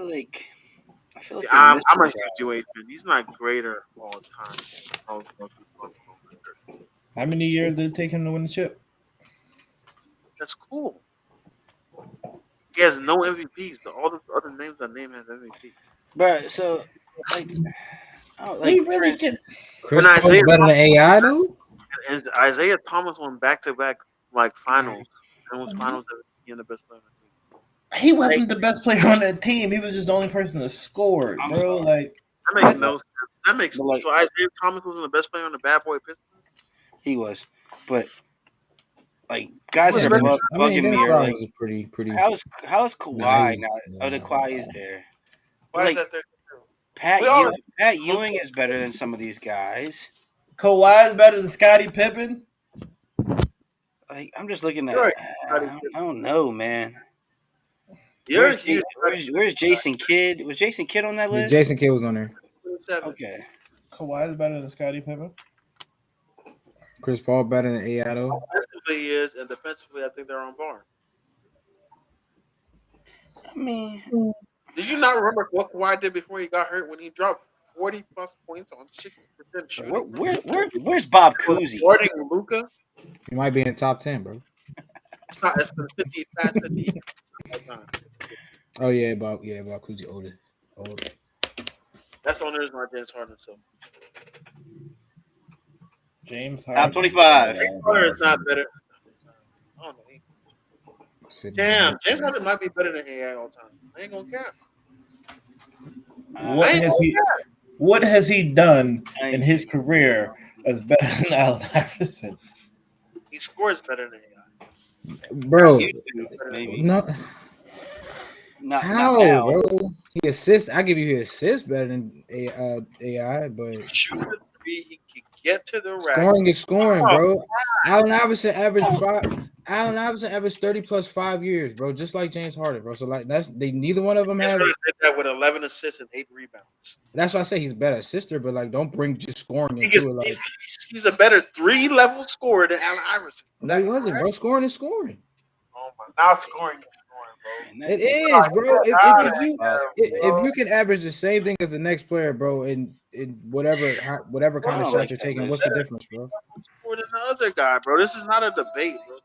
feel like I'm a huge D Wade fan. He's not greater all time. How many years did it take him to win the chip? That's cool. He has no MVPs. All the other names I name has MVPs. But so like, he really can. Chris Paul's better than AI though. And Isaiah Thomas won back-to-back like finals and was finals in the best player on the team. He wasn't the best player on that team. He was just the only person that scored, bro. Like that makes no sense. That makes sense. So Isaiah Thomas wasn't the best player on the Bad Boy Pistons. He was, but like guys are bugging me. Like, pretty. How is Kawhi not? Oh, the Kawhi is there. Why is that there? Pat Ewing is better than some of these guys. Kawhi is better than Scottie Pippen. Like I'm just looking at. I don't know, man. Where's Jason Kidd? Was Jason Kidd on that list? Jason Kidd was on there. Okay. Kawhi is better than Scottie Pippen. Chris Paul better than AI though. Offensively, he is, and defensively, I think they're on par. I mean, Did you not remember what Kawhi did before he got hurt when he dropped 40+ points on 60% shooting? where's Bob Cousy? Guarding Luka, He might be in the top 10, bro. it's not. It's the 50 fast 50 all time. Oh yeah, Bob Cousy older. That's the only reason why James Harden is so. James Top Harden. 25. James Harden is not better. I don't know. Damn, James Harden might be better than AI all time. I ain't gonna cap. What has he done in his career as better than Allen Iverson? He scores better than AI. Bro. Maybe. Not how, not now. bro? He assists. I give you his assists better than AI, but shoot the three, he can get to the rack. scoring is scoring, bro. Allen Iverson averaged 30 plus 5 years, bro, just like James Harden, bro. So like neither one of them have did that with 11 assists and 8 rebounds. That's why I say he's better assister, but like don't bring just scoring into it. Like he's a better 3-level scorer than Allen Iverson. No, he wasn't, bro. Scoring is scoring. Oh my, now scoring is scoring, bro. It is, bro. If you can average the same thing as the next player, bro, in whatever kind of shot you're taking, what's the difference, bro? More than the other guy, bro. This is not a debate, bro.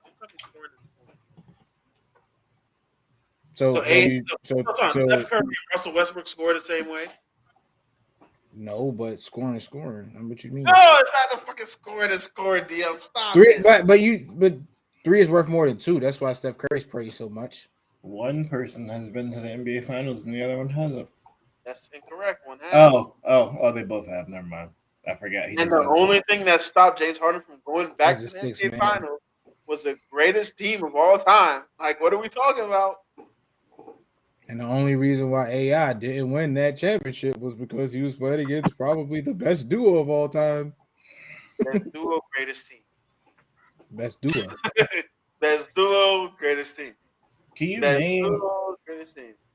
So Steph Curry and Russell Westbrook score the same way? No, but scoring is scoring. I know what you mean. No, it's not a fucking scoring is scoring deal. Stop it. But 3 is worth more than 2. That's why Steph Curry's praised so much. One person has been to the NBA Finals and the other one hasn't. That's incorrect. One has. Oh, they both have. Never mind. I forgot. And the only thing that stopped James Harden from going back to the NBA Finals was the greatest team of all time. Like, what are we talking about? And the only reason why AI didn't win that championship was because he was playing against probably the best duo of all time. Best duo, greatest team. Best duo. Best duo, greatest team. Can you name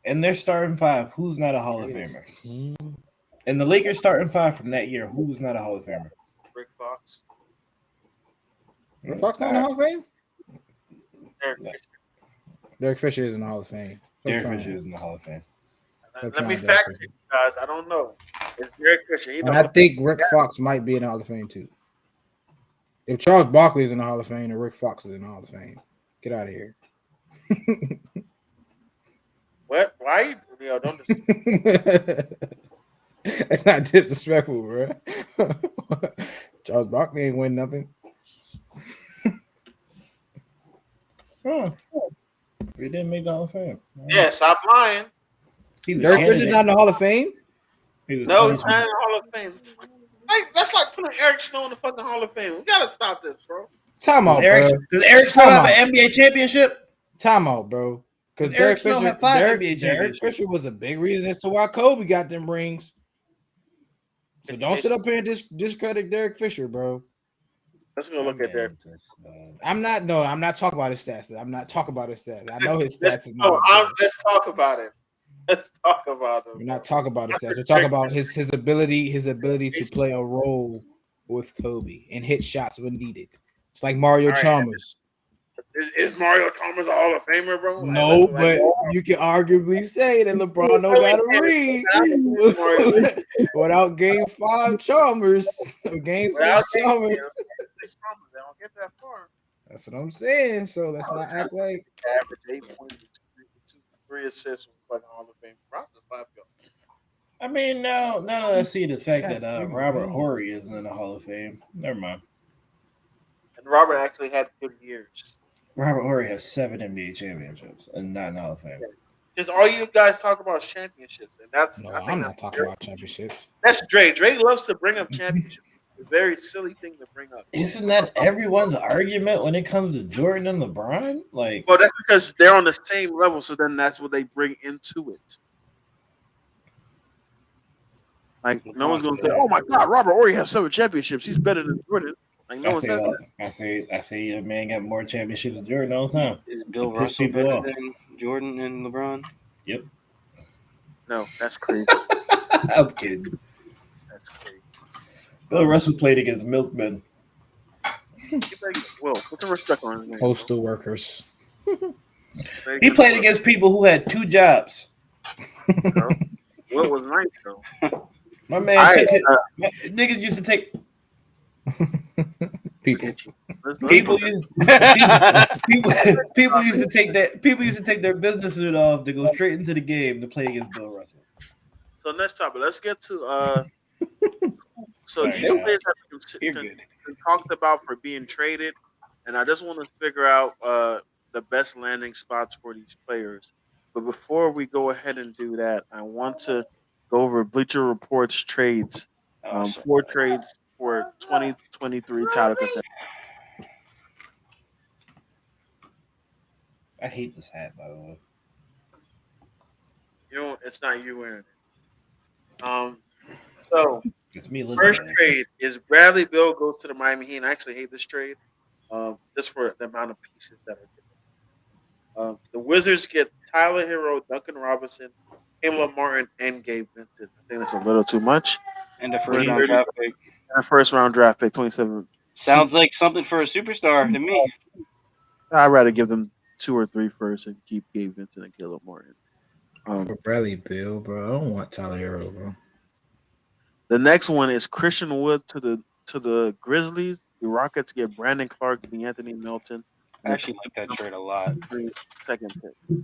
in their starting 5 who's not a Hall of Famer? And the Lakers starting 5 from that year, who's not a Hall of Famer? Rick Fox. Rick Fox not in the Hall of Fame? Derek Fisher is in the Hall of Fame. Derek Fisher is in the Hall of Fame. Let me fact check you guys. I don't know. It's Derek Fisher. And I think Rick Fox might be in the Hall of Fame too. If Charles Barkley is in the Hall of Fame, then Rick Fox is in the Hall of Fame. Get out of here. What? Why? Yo, don't. That's not disrespectful, bro. Charles Barkley ain't win nothing. We didn't make the Hall of Fame. Yeah, stop lying. Derek Fisher's not in the Hall of Fame? No, he's not in the Hall of Fame. That's like putting Eric Snow in the fucking Hall of Fame. We gotta stop this, bro. Time out, does Eric Snow have an NBA championship? Time out, bro. Because Derek Fisher was a big reason as to why Kobe got them rings. So don't sit up here and discredit Derek Fisher, bro. Let's go look at Derek. I'm not talking about his stats. I'm not talking about his stats. I know his stats. Let's talk about it. Let's talk about it. We're not talking about his stats. We're talking about his ability to play a role with Kobe and hit shots when needed. It's like Mario Chalmers. Is Mario Chalmers a Hall of Famer, bro? No, but you can arguably say that LeBron don't got a ring without Game 5 Chalmers or Game 6 Chalmers. They don't get that far. That's what I'm saying. So let's not act like average 8.3 assists with like Hall of Fame. I mean, now let's see the fact that Robert Horry isn't in the Hall of Fame. Never mind. And Robert actually had good years. Robert Horry has 7 NBA championships and not in the Hall of Fame. Because all you guys talk about is championships, and that's I'm not talking about championships. That's Dre. Dre loves to bring up championships. It's a very silly thing to bring up. Isn't that everyone's argument when it comes to Jordan and LeBron? Like, well, that's because they're on the same level, so then that's what they bring into it. Like, no one's going to say, "Oh my God, Robert Horry has 7 championships. He's better than Jordan." Like, no one says that. I say a man got more championships than Jordan all the time. Is Bill Russell better than Jordan and LeBron? Yep. No, that's crazy. I'm kidding. That's crazy. Bill Russell played against milkmen. Get Will, put some respect on his name. Postal workers. He played against people who had 2 jobs. Will was nice though. My man took it. Niggas used to take People. people used to take that. People used to take their business suit off to go straight into the game to play against Bill Russell. So next topic, let's get to so Sorry, these players have You're been good. talked about for being traded, and I just want to figure out the best landing spots for these players. But before we go ahead and do that, I want to go over Bleacher Report's trades. So 4 trades for 2023 title contenders. I hate this hat, by the way. You know, it's not you wearing it. So It's me looking first at it. trade is Bradley Beal goes to the Miami Heat. And I actually hate this trade, just for the amount of pieces that are given. The Wizards get Tyler Hero, Duncan Robinson, Caleb Martin, and Gabe Vincent. I think that's a little too much. and the first round draft pick. And a first round draft pick, 27. Sounds like something for a superstar to me. I'd rather give them 2 or 3 first and keep Gabe Vincent and Caleb Martin. For Bradley Bill, bro. I don't want Tyler Hero, bro. The next one is Christian Wood to the Grizzlies. The Rockets get Brandon Clark, Anthony Melton. I actually like that trade a lot. Second pick.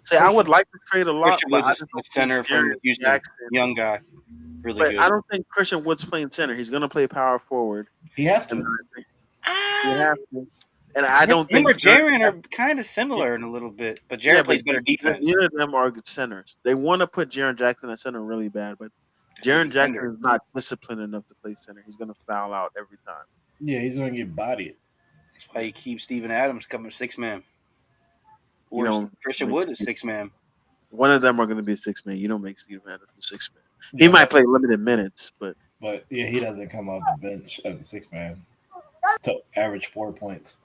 Say I would like to trade a lot. Christian But Wood's I a just don't center think from Jaren Houston, Jackson- young guy, really But good. I don't think Christian Wood's playing center. He's going to play power forward. He has And to. he has to. And I don't him think or Jaren are kind of similar in a little bit, but Jaren plays better defense. Neither of them are good centers. They want to put Jaren Jackson at center really bad, but Jaren Jackson is not disciplined enough to play center. He's going to foul out every time. Yeah, he's going to get bodied. That's why you keep Steven Adams coming 6-man. Or You don't Christian make Wood is Steve- 6-man. One of them are going to be 6-man. You don't make Steven Adams a 6-man. He might play limited minutes, but yeah, he doesn't come off the bench as a 6-man to average 4 points.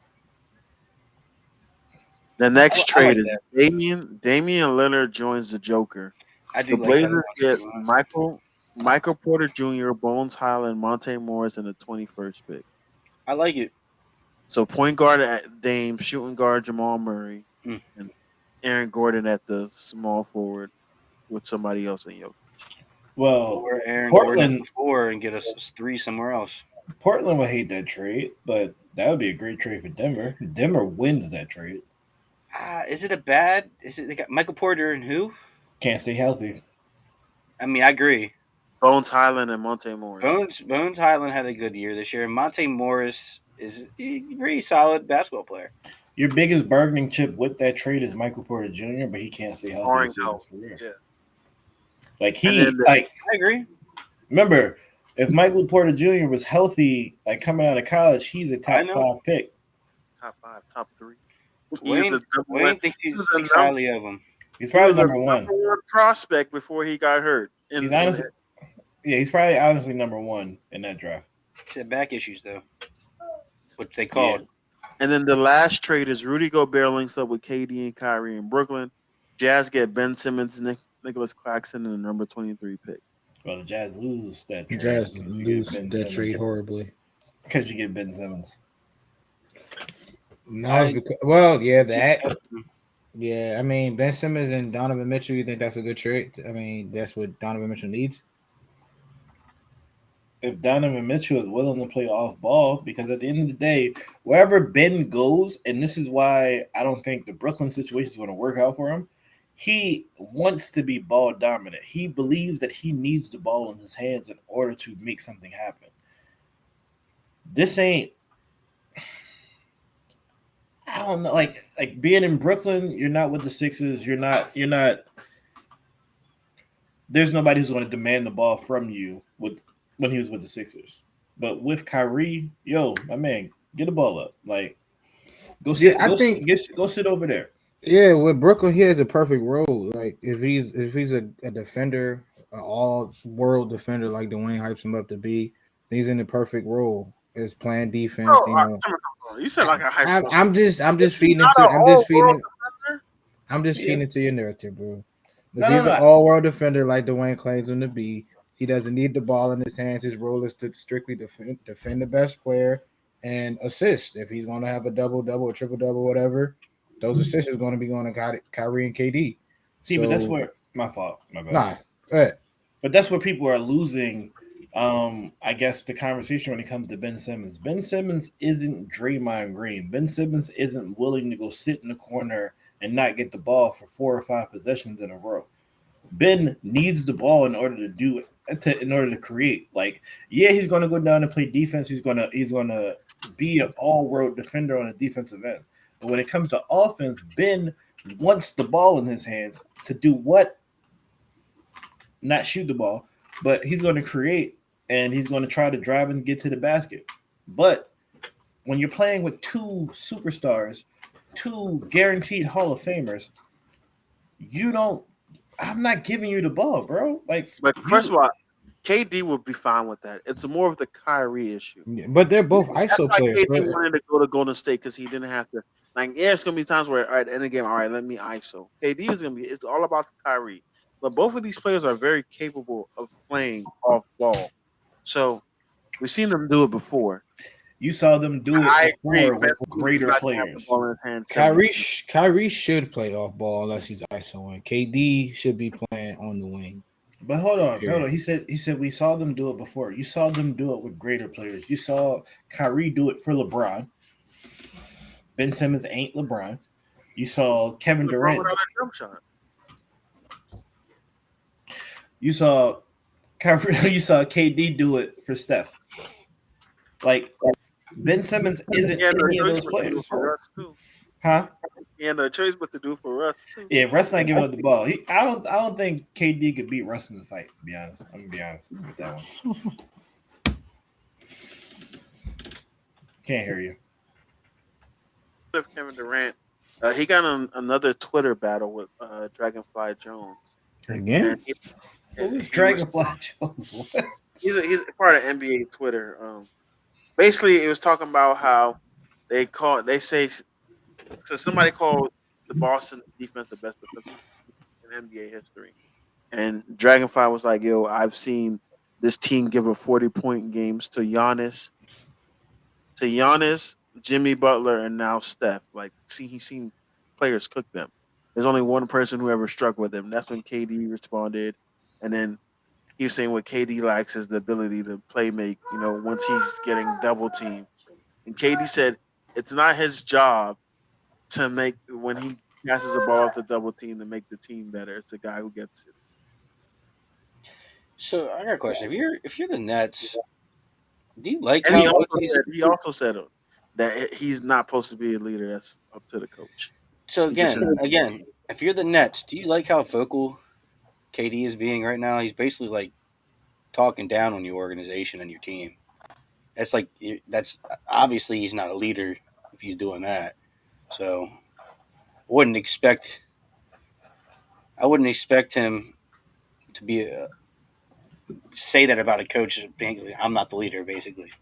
the next I trade like is Damian Lillard joins the Joker. I do The like Blazers that. get Michael Porter Jr., Bones Highland, Monte Morris, and the 21st pick. I like it. So point guard at Dame, shooting guard Jamal Murray, and Aaron Gordon at the small forward with somebody else in Jokic. Well, Or Aaron Portland- Gordon at 4 and get us 3 somewhere else. Portland would hate that trade, but that would be a great trade for Denver. Denver wins that trade. Is it a bad? Is it they got Michael Porter and who? Can't stay healthy. I mean, I agree. Bones Highland and Monte Morris. Bones Highland had a good year this year. Monte Morris is a pretty solid basketball player. Your biggest bargaining chip with that trade is Michael Porter Jr., but he can't stay healthy. Barring to save health, his career. yeah. Like I agree. remember, if Michael Porter Jr. was healthy, like coming out of college, he's a top 5 pick. Top 5, top 3. Wayne thinks he speaks highly of him. He's probably number one. Prospect before he got hurt. He's probably honestly number 1 in that draft. He had back issues though, which they called. Yeah. And then the last trade is Rudy Gobert links up with KD and Kyrie in Brooklyn. Jazz get Ben Simmons, Nicholas Claxton, and the number 23 pick. Well, the Jazz lose that trade. Jazz lose that trade horribly because you get Ben Simmons. No, yeah. I mean, Ben Simmons and Donovan Mitchell. You think that's a good trade? I mean, that's what Donovan Mitchell needs. If Donovan Mitchell is willing to play off ball, because at the end of the day, wherever Ben goes, and this is why I don't think the Brooklyn situation is going to work out for him, he wants to be ball dominant. He believes that he needs the ball in his hands in order to make something happen. This ain't, I don't know, like being in Brooklyn, you're not with the Sixers, you're not, there's nobody who's going to demand the ball from you when he was with the Sixers. But with Kyrie, my man, get the ball up. Like, go sit over there. Yeah, with Brooklyn, he has a perfect role. Like if he's a defender, an all-world defender like Dwayne hypes him up to be, he's in the perfect role. Is playing defense. You said like a hype. I'm just feeding into your narrative, bro. If he's an all-world defender like Dwayne claims him to be, he doesn't need the ball in his hands. His role is to strictly defend the best player and assists. If he's going to have a double, a triple double, whatever, those assists is going to be going to Kyrie and KD. See, but that's where my fault. My bad. Nah, go ahead. But that's where people are losing. I guess the conversation when it comes to Ben Simmons. Ben Simmons isn't Draymond Green. Ben Simmons isn't willing to go sit in the corner and not get the ball for 4 or 5 possessions in a row. Ben needs the ball in order to do it, in order to create. Like, yeah, he's going to go down and play defense. He's going to be an all-world defender on the defensive end. But when it comes to offense, Ben wants the ball in his hands to do what? Not shoot the ball, but he's going to create and he's going to try to drive and get to the basket. But when you're playing with 2 superstars, 2 guaranteed Hall of Famers, I'm not giving you the ball, bro. But first of all, KD would be fine with that. It's more of the Kyrie issue. Yeah, but they're both ISO players. KD wanted to go to Golden State because he didn't have to. Like, yeah, it's gonna be times where, all right, at the end of the game, all right, let me ISO. KD is gonna be. It's all about the Kyrie. But both of these players are very capable of playing off ball. So we've seen them do it before. You saw them do it before with greater players. Kyrie should play off ball unless he's ISOing. KD should be playing on the wing. But hold on. He said we saw them do it before. You saw them do it with greater players. You saw Kyrie do it for LeBron. Ben Simmons ain't LeBron. You saw Kevin Durant. You saw KD do it for Steph. Like, Ben Simmons isn't any of those players. Huh? Yeah, no choice but to do for Russ too. Yeah, Russ not giving up the ball. I don't think KD could beat Russ in the fight. To be honest, I'm gonna be honest with that one. Can't hear you. Kevin Durant, he got another Twitter battle with Dragonfly Jones. Again? Who's Dragonfly Jones? What? He's part of NBA Twitter. Basically, it was talking about how so somebody called the Boston defense the best defense in NBA history. And Dragonfly was like, yo, I've seen this team give up 40-point games to Giannis, Jimmy Butler, and now Steph. Like, he's seen players cook them. There's only one person who ever struck with him. That's when KD responded. And then he was saying what KD lacks is the ability to play make, once he's getting double teamed. And KD said it's not his job to make, when he passes the ball off the double team, to make the team better. It's the guy who gets it. So I got a question. If you're the Nets, do you like and he also said that he's not supposed to be a leader. That's up to the coach. So again, if you're the Nets, do you like how vocal KD is being right now? He's basically like talking down on your organization and your team. That's obviously he's not a leader if he's doing that. So I wouldn't expect him to say that about a coach. I'm not the leader, basically.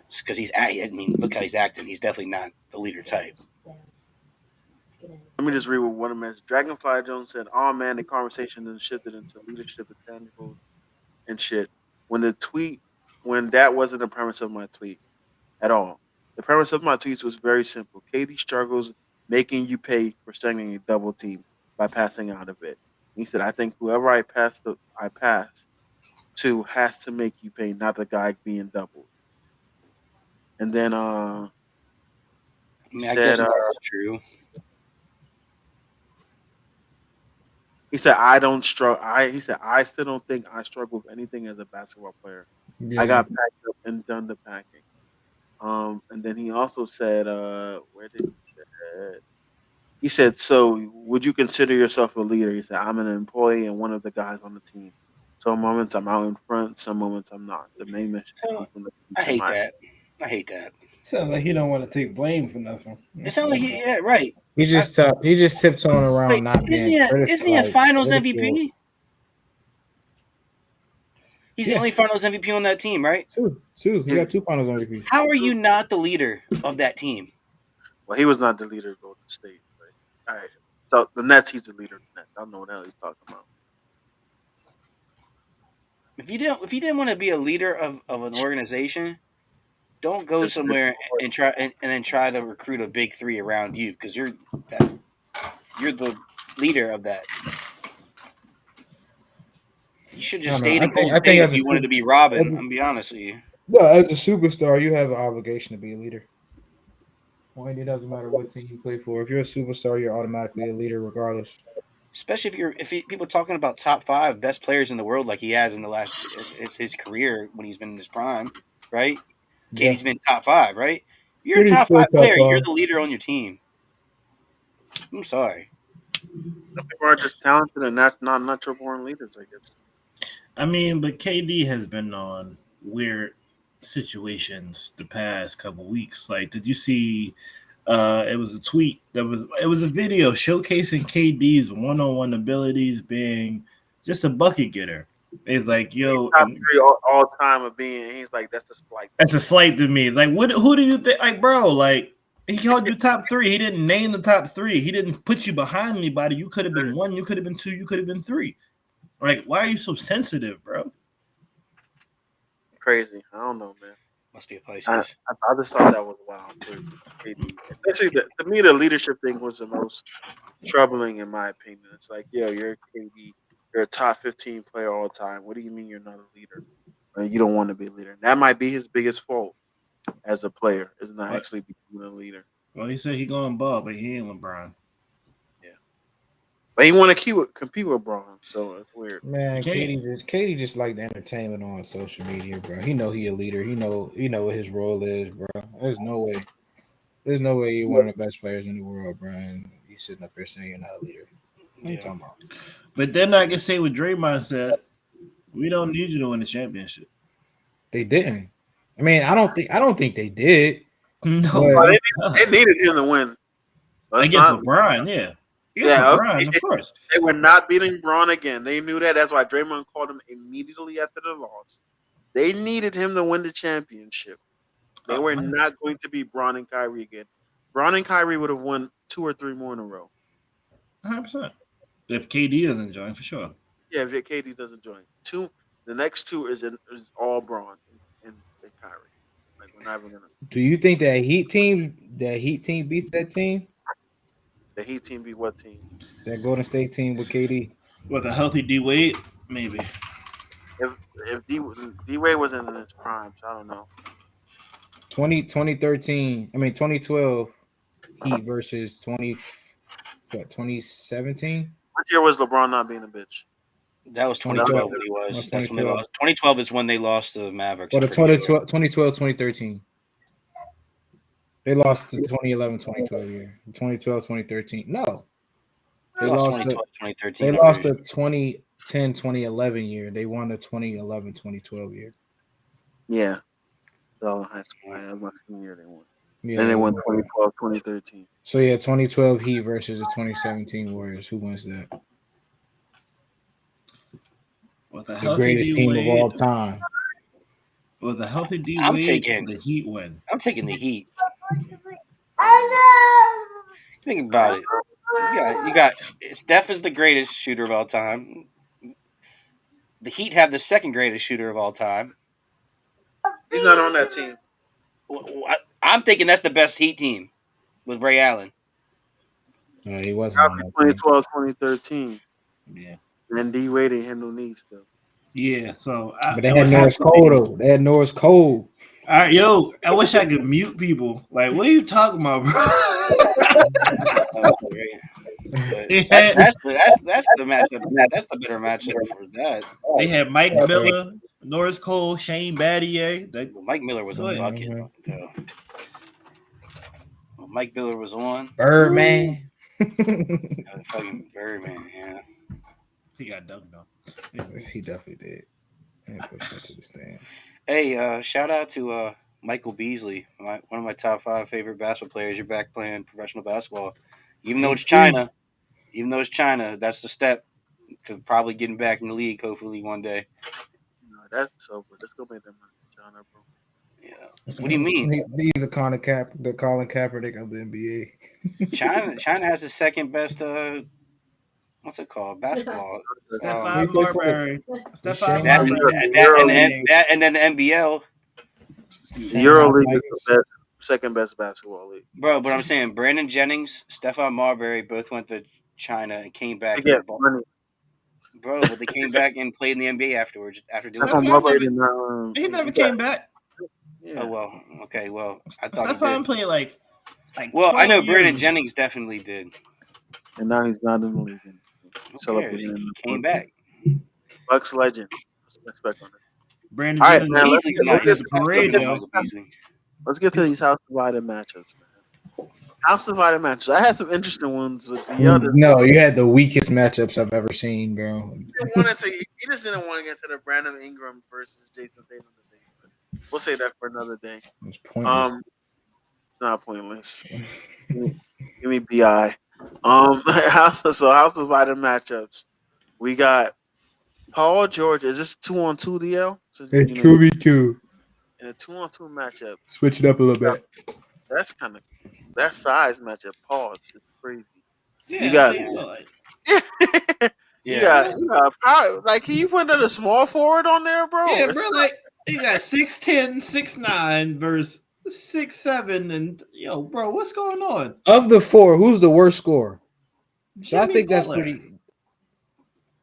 Because look how he's acting. He's definitely not the leader type. Let me just read what one of them is. Dragonfly Jones said, "Oh man, the conversation then shifted into leadership and tangibles and shit. When that wasn't the premise of my tweet at all. The premise of my tweets was very simple. KD struggles making you pay for sending a double team by passing out of it. He said, I think whoever I pass to has to make you pay, not the guy being doubled. And then I guess that's true. He said, I don't struggle. He said, I still don't think I struggle with anything as a basketball player. Yeah. I got packed up and done the packing. And then he also said, where did he say? He said, so would you consider yourself a leader? He said, I'm an employee and one of the guys on the team. Some moments I'm out in front, some moments I'm not. The main mission. I hate that. Sounds like he don't want to take blame for nothing. It sounds like right. He just tiptoeing around not being. Isn't he a Finals MVP? He's the only Finals MVP on that team, right? Two. He got 2 Finals MVPs. How are you not the leader of that team? Well, he was not the leader of Golden State. Right? All right. So the Nets, he's the leader of the Nets. I don't know what the hell he's talking about. If you didn't want to be a leader of an organization, don't go somewhere and then try to recruit a big three around you because you're the leader of that. You should just stay in Golden State if you wanted to be Robin. I'm gonna be honest with you. No, as a superstar, you have an obligation to be a leader. It doesn't matter what team you play for. If you're a superstar, you're automatically a leader, regardless. Especially if people talking about top 5 best players in the world like he has in it's his career when he's been in his prime, right? Yeah. KD's been top 5, right? You're a top 5 player. You're the leader on your team. I'm sorry. Some people are just talented and not natural born leaders, I guess. I mean, but KD has been on weird situations the past couple weeks. Like, did you see? It was a tweet it was a video showcasing KD's one-on-one abilities, being just a bucket getter. It's like, yo, top 3 all time of being. He's like, that's a slight. That's a slight to me. It's like, who do you think? Like, bro, like he called you top 3. He didn't name the top 3. He didn't put you behind anybody. You could have been 1. You could have been 2. You could have been 3. Like, why are you so sensitive, bro? Crazy. I don't know, man. Must be a Pisces. I just thought that was wild. Especially to me, the leadership thing was the most troubling in my opinion. It's like, yo, you're KD, you're a top 15 player all time. What do you mean you're not a leader? You don't want to be a leader. That might be his biggest fault as a player, is not actually being a leader. Well, he said he going ball, but he ain't LeBron. Yeah, but he want to compete with LeBron, so it's weird. Man, KD just like the entertainment on social media, bro. He know he a leader. He know what his role is, bro. There's no way you're one of the best players in the world, bro. And you sitting up here saying you're not a leader. What are you talking about? But then I can say what Draymond said, we don't need you to win the championship. They didn't. I mean, I don't think they did. No, they needed him to win against LeBron. Yeah, LeBron, of course. They were not beating Braun again. They knew that. That's why Draymond called him immediately after the loss. They needed him to win the championship. They were not going to beat Braun and Kyrie again. Braun and Kyrie would have won 2 or 3 more in a row. 100%. If KD doesn't join, for sure. Yeah, if KD doesn't join. The next 2 is all Braun and Kyrie. Like, we're not even gonna. Do you think that Heat team beats that team? The Heat team beat what team? That Golden State team with KD. With a healthy D Wade, maybe. If D Wade was in his prime, so I don't know. 2012 Heat versus 2017? What year was LeBron not being a bitch? That was 2012 when he was. That's when they lost. 2012 is when they lost the Mavericks. Well, 2013. They lost the 2011-2012 year. 2012-2013. No. They lost 2012-2013. They lost the 2010-2011 year. They won the 2011-2012 year. Yeah. So high school. That was my senior year they won. Yeah, then they won 2012-2013. So yeah, 2012 Heat versus the 2017 Warriors. Who wins that? The greatest team of all time. With a healthy D Wade, the Heat win. I'm taking the Heat. Think about it. You got Steph is the greatest shooter of all time. The Heat have the second greatest shooter of all time. He's not on that team. I'm thinking that's the best Heat team with Ray Allen. He wasn't on that 2012-2013. Yeah. And D Wade ain't had no knees still. Yeah, so but they had Norris Cole though. They had Norris Cole. All right, yo, I wish I could mute people. Like, what are you talking about, bro? That's the matchup. That's the better matchup for that. They had Mike Miller, Norris Cole, Shane Battier. Mike Miller was a bucket. Mike Miller was on. Birdman. Fucking Birdman, yeah. He got dunked though. Yeah. He definitely did. And pushed that to the stands. Hey, shout out to Michael Beasley, one of my top 5 favorite basketball players. You're back playing professional basketball. Even though it's China, that's the step to probably getting back in the league, hopefully one day. No, that's so good. Let's go make that money, China, bro. Yeah. What do you mean? He's the Colin Kaepernick of the NBA. China has the second best what's it called? Basketball. Stephon Marbury. And then the NBL. Excuse The me. EuroLeague is the second best basketball league. Bro, but I'm saying Brandon Jennings, Stephon Marbury both went to China and came back. They get money. Bro, but they came back and played in the NBA afterwards. After doing Stephon Stephon Marbury never- did not. He never came back. Yeah. Oh well, okay, well I thought he Stephon did. played like Well, I 12 know Brandon years. Jennings definitely did. And now he's not in the league. Who cares? He came back. Bucks legend. What's the respect on it? Brandon All right, Jennings man. Beasley's was nice. at the parade Love though. Michael Beasley. Let's get to these house divided matchups, man. House divided matchups. I had some interesting ones with the others. No, you had the weakest matchups I've ever seen, bro. He just didn't want to get to the Brandon Ingram versus Jayson Tatum debate. But we'll say that for another day. It's pointless. It's not pointless. Give me bi. House divided matchups. We got Paul George. Is this 2-on-2 DL? So, It's 2v2. in a 2-on-2 matchup. Switch it up a little bit. That's kind of that size matchup. Pause. It's crazy. Yeah, You got- Yeah. You got power. Like, can you put another small forward on there, bro? Yeah, bro, like you got 6'10", 6'9" versus 6'7", and bro, what's going on? Of the four, who's the worst scorer? So I Jimmy think that's Butler. pretty.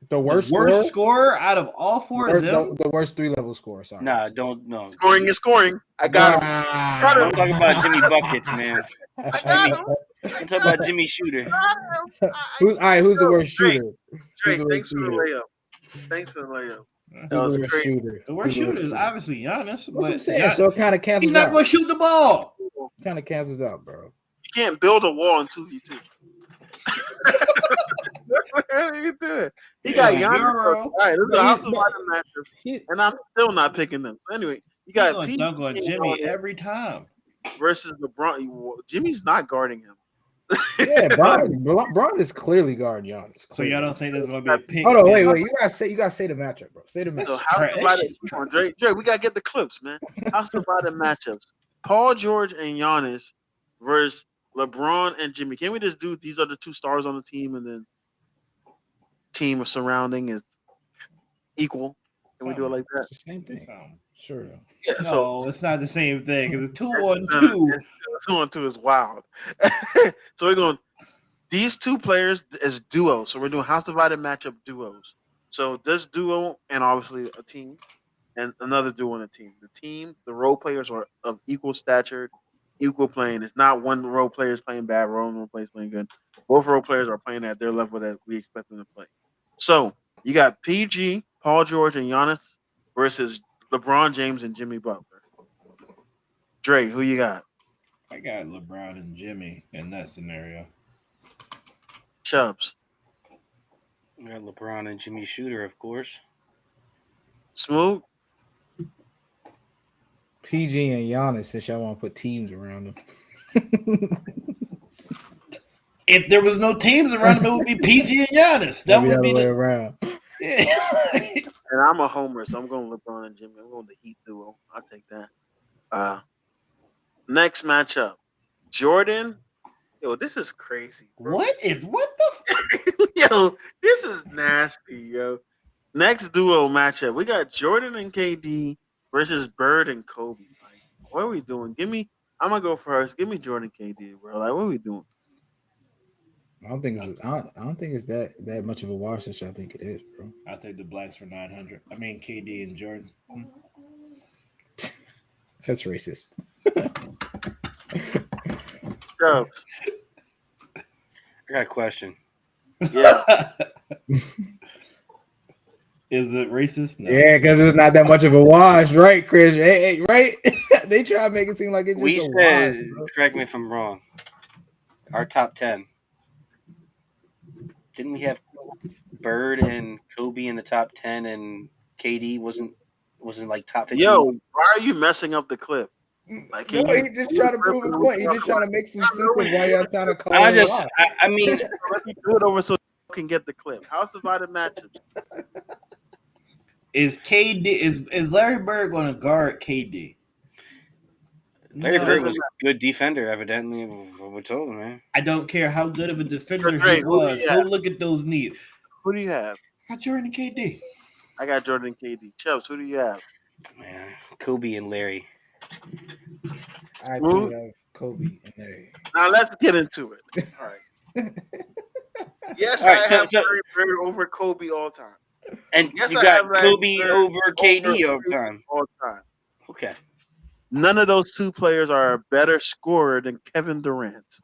The The worst, worst scorer out of all four of them. the worst 3-level score. Sorry. Nah, don't no. Scoring is scoring. I got him. Ah. Don't talk about Jimmy buckets, man. I got him. Don't talk about Jimmy Shooter. Who's the worst Drake. shooter? Drake, Who's the thanks worst for the shooter? layup. Thanks for the layup. That Who's was the worst great. shooter? The worst Who's shooter is obviously Giannis, That's what I'm but saying. So it kind of he's cancels not out. going to shoot the ball. Kind of cancels out, bro. You can't build a wall in 2v2. What are you doing? He got Yeah, Giannis. Euro. All right, this is a house divided matchup, He, and I'm still not picking them. So anyway, you He's got going to dunk on Jimmy every time. versus LeBron. Jimmy's not guarding him. yeah, Bron is clearly guarding Giannis. So y'all don't think there's going to be a pick? Hold on, wait. You gotta say the matchup, bro. Say the matchup. So house divided. Come on, Drake, we gotta get the clips, man. House divided matchups. Paul George and Giannis versus LeBron and Jimmy. Can we just do these are the two stars on the team and then team surrounding is equal? Can we do it like that? It's the same thing. Sure. Though. Yeah. No, it's not the same thing. It's a 2-on-2. 2-on-2 is wild. So we're going these two players as duos. So we're doing house divided matchup duos. So this duo and obviously a team and another duo and a team. The team, the role players are of equal stature, equal playing. It's not one role player is playing bad, role player is playing good. Both role players are playing at their level that we expect them to play. So you got PG, Paul George, and Giannis versus LeBron James and Jimmy Butler. Dre, who you got? I got LeBron and Jimmy in that scenario. Chubbs. We got LeBron and Jimmy Shooter, of course. Smooth. PG and Giannis, since y'all want to put teams around them. If there was no teams around him, it would be PG and Giannis. That Maybe would be the way the around. yeah. And I'm a homer, so I'm going LeBron and Jimmy. I'm going the Heat duo. I'll take that. Next matchup. Jordan. Yo, this is crazy. Bro. What the Yo, this is nasty, yo. Next duo matchup. We got Jordan and KD versus Bird and Kobe. Like, what are we doing? I'm gonna go first. Give me Jordan KD, bro. Like, what are we doing? I don't think it's that much of a wash that y'all think it is, bro. I'll take the blacks for 900. I mean KD and Jordan. That's racist. Chubbs. I got a question. Yeah. Is it racist? No. Yeah, because it's not that much of a wash, right, Chris? Hey, right? They try to make it seem like it's just We a said, wash, bro. correct me if I'm wrong, our top 10. Didn't we have Bird and Kobe in the top 10 and KD wasn't like top 15? Yo, why are you messing up the clip? Like, No, he just trying to prove a point. He just trying to make some sense of why y'all trying to call it a wash. I mean, let me do it over so you can get the clip. House divided matchups. Is Larry Bird going to guard KD? Larry No. Bird was a good defender, evidently. We're told, man. I don't care how good of a defender Drake, he who do was. you Go have? look at those knees. Who do you have? I got Jordan and KD. I got Jordan and KD. Chubbs, who do you have? Man, Kobe and Larry. I Smooth. too have Kobe in there. Now let's get into it. All right. Yes, All right, I so have Larry Bird over Kobe all time. and Yes, you I got have Larry Kobe Bird over KD over all the time. all time. Okay. None of those two players are a better scorer than Kevin Durant.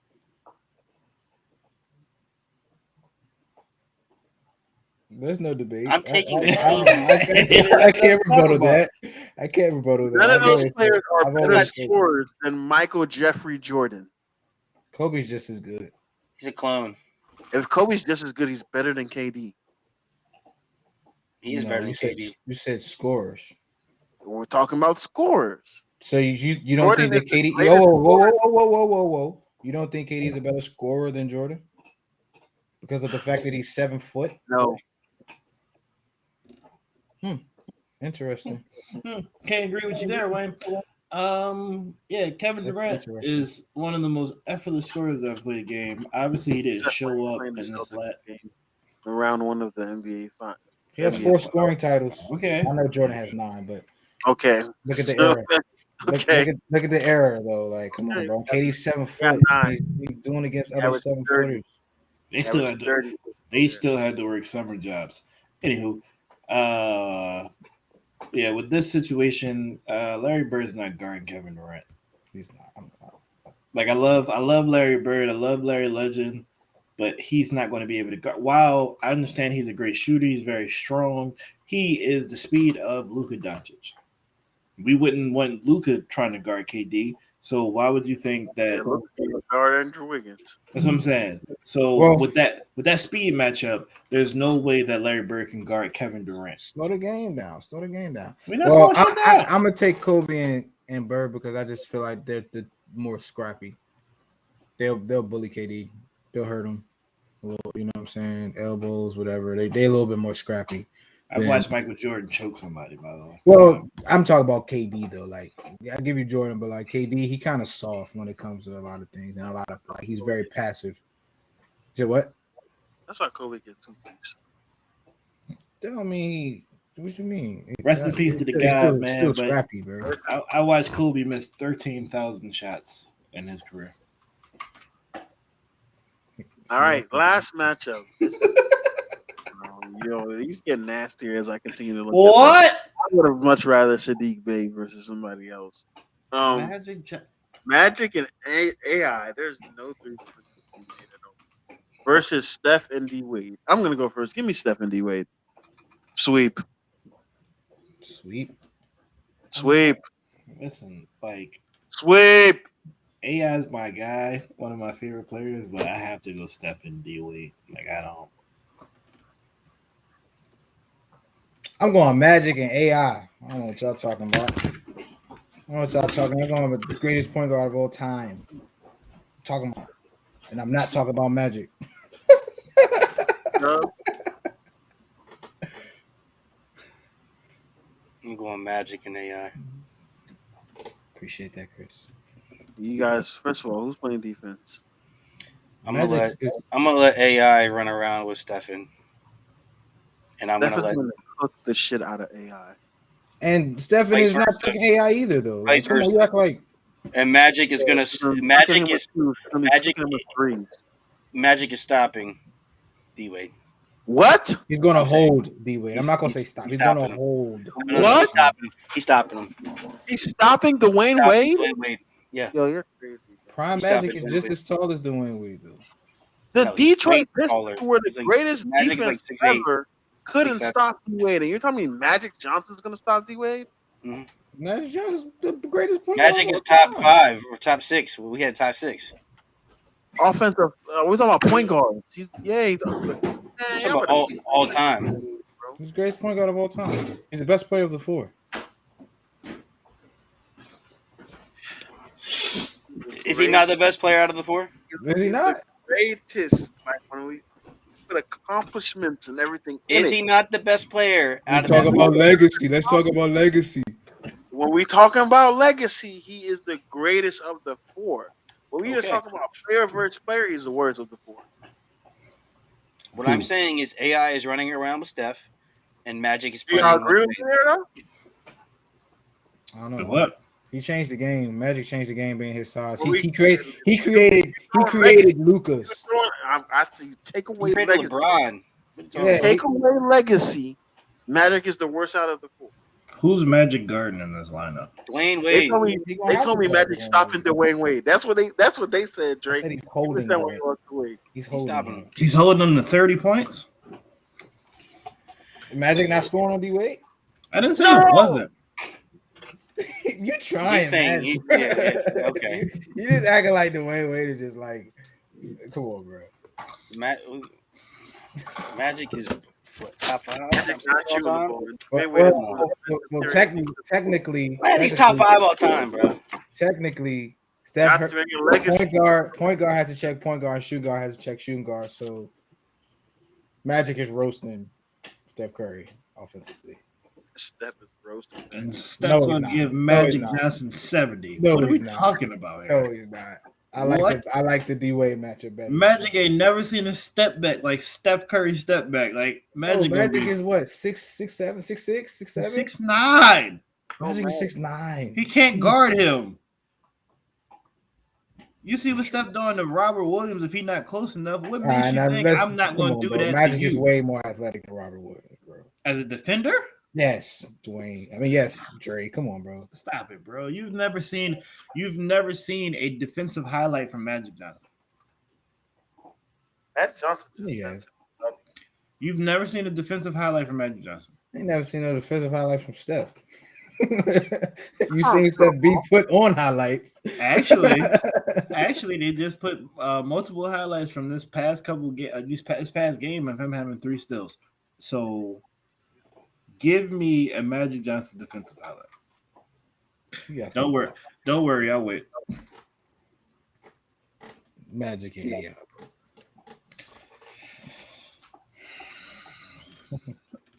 There's no debate. I'm taking I Let's can't talk rebuttal about it. that. I can't rebuttal that. None of those players are I've better always scorers than Michael Jeffrey Jordan. Kobe's just as good. He's a clone. If Kobe's just as good, he's better than KD. He is No, better than KD. you said scorers. We're talking about scorers. So you don't Jordan think is that the KD? greatest scorer. Whoa! You don't think KD is a better scorer than Jordan because of the fact that he's 7 foot? No. Interesting. Can't agree with you there, Wayne. Yeah, Kevin That's Durant interesting. is one of the most effortless scorers that I've played a game. Obviously, he didn't show up Playing the in this Celtics last. game in round one of the NBA finals. He has 4 scoring titles. Okay. I know Jordan has 9, but Okay. look at the era. Okay. Look at the era though. Like, come on, bro. KD's 7 foot. 9. He's doing against other Average 7 30. footers. They still Average had to, 30. they still had to work summer jobs. Anywho, yeah, with this situation, Larry Bird's not guarding Kevin Durant. He's not. Like I love Larry Bird, I love Larry Legend, but he's not going to be able to guard. While I understand he's a great shooter, he's very strong. He is the speed of Luka Doncic. We wouldn't want Luka trying to guard KD. So why would you think that? Guard Andrew Wiggins. That's what I'm saying. So with that speed matchup, there's no way that Larry Bird can guard Kevin Durant. Slow the game down. We're not Well, slowing shit down. I'm gonna take Kobe and Bird because I just feel like they're the more scrappy. They'll bully KD. They'll hurt him. A little, you know what I'm saying? Elbows, whatever. They a little bit more scrappy. I've watched Michael Jordan choke somebody, by the way. Well, I'm talking about KD though. Like, I give you Jordan, but like KD, he kind of soft when it comes to a lot of things and a lot of like he's very passive. You said what? That's how Kobe gets 2 things. Tell me, what you mean? Rest in peace to the guy, man. Still But scrappy, bro. I watched Kobe miss 13,000 shots in his career. All right, last matchup. Yo, he's getting nastier as I continue to look. What? I would have much rather Sadiq Bey versus somebody else. Magic and AI. There's no 3 versus Steph and D Wade. I'm gonna go first. Give me Steph and D Wade. Sweep. Listen, like Sweep. AI is my guy, one of my favorite players, but I have to go Steph and D Wade. Like I don't. I'm going Magic and AI. I don't know what y'all talking about. I'm going with the greatest point guard of all time. Talking about, and I'm not talking about Magic. No. I'm going Magic and AI. Appreciate that, Chris. You guys, first of all, who's playing defense? I'm gonna let AI run around with Stephen, and I'm gonna let cook the shit out of AI. And Stephen is not picking AI either, though. Like, come on, you act like. And Magic is gonna Magic is stopping D Wade. What? He's gonna hold D Wade. I'm not gonna say stop. He's gonna hold. What? He's stopping him. He's stopping Dwayne Wade? Yeah. Yo, you're crazy. Prime Magic is just as tall as Dwayne Wade, though. The Detroit Pistons, who were the greatest defense ever, couldn't stop D Wade. And you're telling me Magic Johnson's going to stop D Wade? Mm-hmm. Magic Johnson's the greatest point. Magic is top 5 or top 6. We had top 6. Offensive. We're talking about point guard. He's all time. He's the greatest point guard of all time. He's the best player of the 4. Is he not the best player out of the 4? Is he not? Greatest. Like when we put accomplishments and everything. Is he not the best player out of the 4? Talk about legacy. Let's talk about legacy. When we talking about legacy, he is the greatest of the 4. When we just talk about player versus player, he's the worst of the 4. What I'm saying is AI is running around with Steph, and Magic is playing. Do you agree with me there, though? I don't know. What? He changed the game. Magic changed the game being his size. Well, He created Lucas. I see you take away Compared to legacy. LeBron. Yeah, Take away legacy. Magic is the worst out of the four. Who's Magic Garden in this lineup? Dwayne They Wade. told me he gonna they have told to me guard Magic Dwayne stopping Wade. Dwayne Wade. That's what they said, I Drake. said he's holding That him. way he walked away. He's He's holding stopping him. him. He's holding them to 30 points. Magic not scoring on D Wade. I didn't say he wasn't. You trying, He's saying, man? yeah, okay. you just acting like Dwayne Wade is just like, come on, bro. Magic is what, top 5? Magic's not shooting the ball. Well, Dwayne Wade is one of the technically, Man, he's top 5 all time, bro. Technically, not Steph to make a legacy. point guard has to check point guard, shooting guard has to check shooting guard. So Magic is roasting Steph Curry offensively. Steph is roasting. And Steph No, he's gonna not. give No, Magic he's not. Johnson 70. No, What are we he's not. talking about here? No, he's not. What? I like the D Wade matchup better. Magic ain't never seen a step back like Steph Curry step back. Like Magic, Magic is what 6'7", 6'6", 6'7"? 6'9". Magic is 6'9". He can't guard him. You see what Steph doing to Robert Williams if he not close enough? What makes you think I'm not going to do that Magic to is you? way more athletic than Robert Williams, bro. As a defender? Yes, Dwayne. I mean, yes, Dre. Come on, bro. Stop it, bro. You've never seen a defensive highlight from Magic Johnson. Magic Johnson. You guys. You've never seen a defensive highlight from Magic Johnson. I ain't never seen no defensive highlight from Steph. You seen Steph be put on highlights? Actually, they just put multiple highlights from this past past game of him having 3 steals. So, give me a Magic Johnson defensive highlight. Don't worry. I'll wait. Magic, yeah.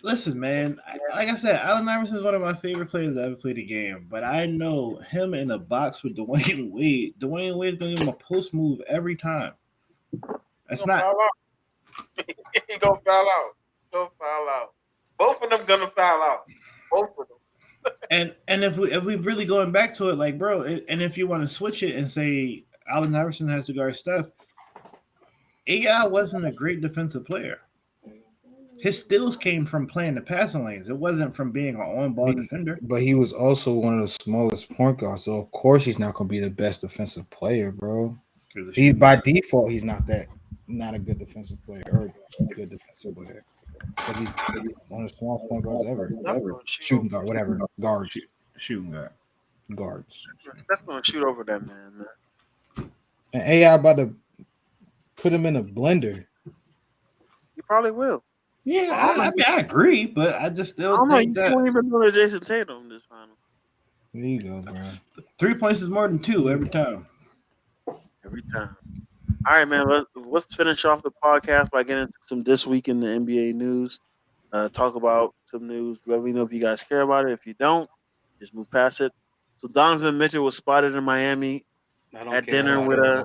Listen, man. Like I said, Allen Iverson is one of my favorite players that ever played a game. But I know him in a box with Dwayne Wade. Dwayne Wade's gonna give him a post move every time. That's not. He gonna foul out. Both of them gonna foul out. Both of them. And if we really going back to it, like, bro, and if you want to switch it and say Allen Iverson has to guard Steph, AI wasn't a great defensive player. His steals came from playing the passing lanes. It wasn't from being an on-ball defender. But he was also one of the smallest point guards, so of course he's not going to be the best defensive player, bro. He's by default he's not a good defensive player or a good defensive player. But he's one of the smallest point guards ever. Shooting guard, whatever. Guards. Shooting guard. Guards. That's gonna shoot over that man. And AI about to put him in a blender. He probably will. Yeah, I mean, I agree, but I just still think that you won't even know Jayson Tatum this final. There you go, bro. 3 points is more than 2 every time. Every time. All right, man. Let's finish off the podcast by getting into some this week in the NBA news. Talk about some news. Let me know if you guys care about it. If you don't, just move past it. So Donovan Mitchell was spotted in Miami at dinner with a.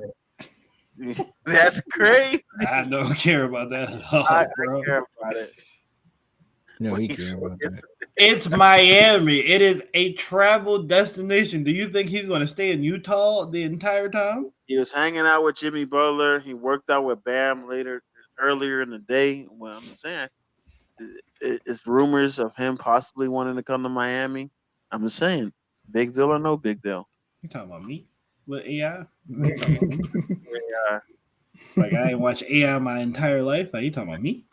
That's crazy. I don't care about that at all, bro. I care about it. No, he cares about that. It's Miami. It is a travel destination. Do you think he's going to stay in Utah the entire time? He was hanging out with Jimmy Butler. He worked out with Bam earlier in the day. Well, I'm saying it's rumors of him possibly wanting to come to Miami. I'm just saying, big deal or no big deal. You talking about me with AI? Yeah. Like I ain't watched AI my entire life. Like you talking about me?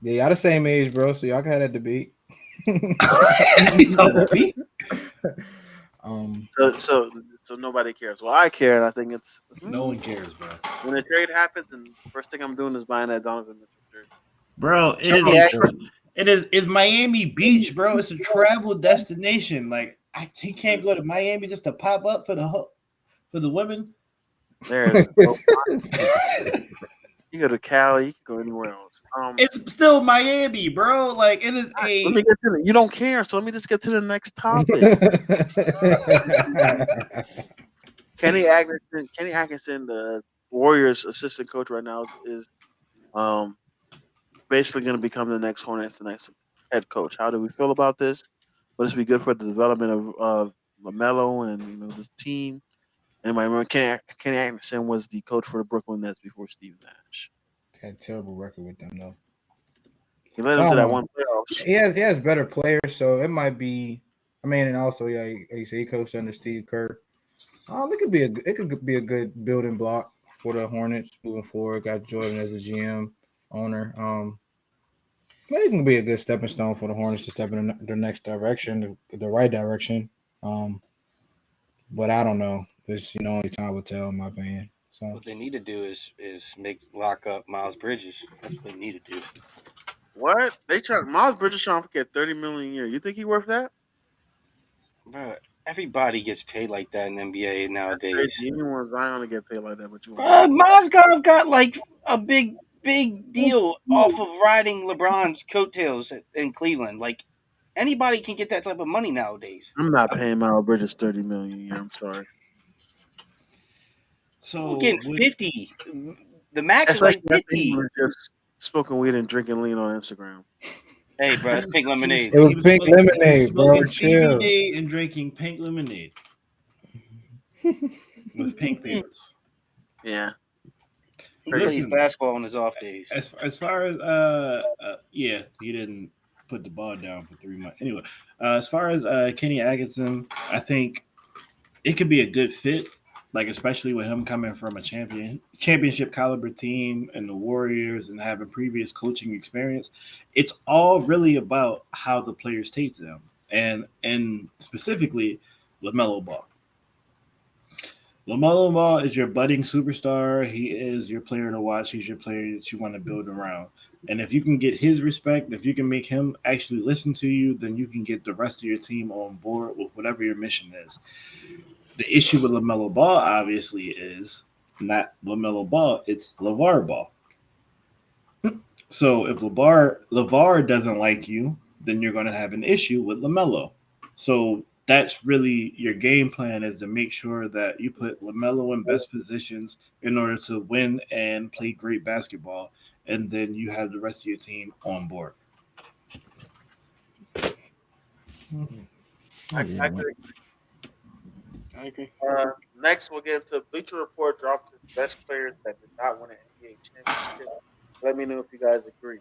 Yeah, y'all the same age, bro. So y'all can have that debate. You talking about me? So nobody cares. Well, I care, and I think it's No one cares, bro. when a trade happens, and first thing I'm doing is buying that Donovan Mitchell jersey. Bro, it's Miami Beach, bro. It's a travel destination. Like he can't go to Miami just to pop up for the women. There's you go to Cali, you can go anywhere else. It's still Miami, bro. Like it is a. Let me get to you don't care, so let me just get to the next topic. Kenny Atkinson, the Warriors assistant coach right now, is basically going to become the next Hornets, the next head coach. How do we feel about this? Will this be good for the development of LaMelo and the team. Anybody remember Kenny Atkinson was the coach for the Brooklyn Nets before Steve Nash. Had a terrible record with them though. He led So them I to don't that know. one playoffs. He has better players, so it might be. I mean, and also like you say, he coached under Steve Kerr. It could be a good building block for the Hornets moving forward. Got Jordan as the GM owner. It can be a good stepping stone for the Hornets to step in the next direction, the right direction. But I don't know. It's only time will tell, in my opinion. So What they need to do is lock up Miles Bridges. That's what they need to do. What? Miles Bridges trying to get $30 million a year. You think he worth that? Bro, everybody gets paid like that in the NBA nowadays. Crazy. You want Zion to get paid like that, but you Mozgov got like a big deal off of riding LeBron's coattails in Cleveland. Like anybody can get that type of money nowadays. I'm not paying Miles Bridges $30 million a year. I'm sorry. So getting 50. The max is like 50. Just smoking weed and drinking lean on Instagram. Hey, bro, that's pink lemonade. It was pink lemonade, bro. Chill. CBD and drinking pink lemonade with pink papers. Yeah. He plays basketball on his off days. As far as he didn't put the ball down for 3 months. Anyway, as far as Kenny Atkinson, I think it could be a good fit. Like especially with him coming from a championship caliber team and the Warriors and having previous coaching experience, it's all really about how the players take to them, and specifically LaMelo Ball. LaMelo Ball is your budding superstar. He is your player to watch. He's your player that you want to build around. And if you can get his respect, if you can make him actually listen to you, then you can get the rest of your team on board with whatever your mission is. The issue with LaMelo Ball, obviously, is not LaMelo Ball, it's LeVar Ball. So if LeVar doesn't like you, then you're going to have an issue with LaMelo. So that's really your game plan, is to make sure that you put LaMelo in best positions in order to win and play great basketball, and then you have the rest of your team on board. I agree. Next, we'll get into Bleacher Report dropped his best players that did not win an NBA championship. Let me know if you guys agree.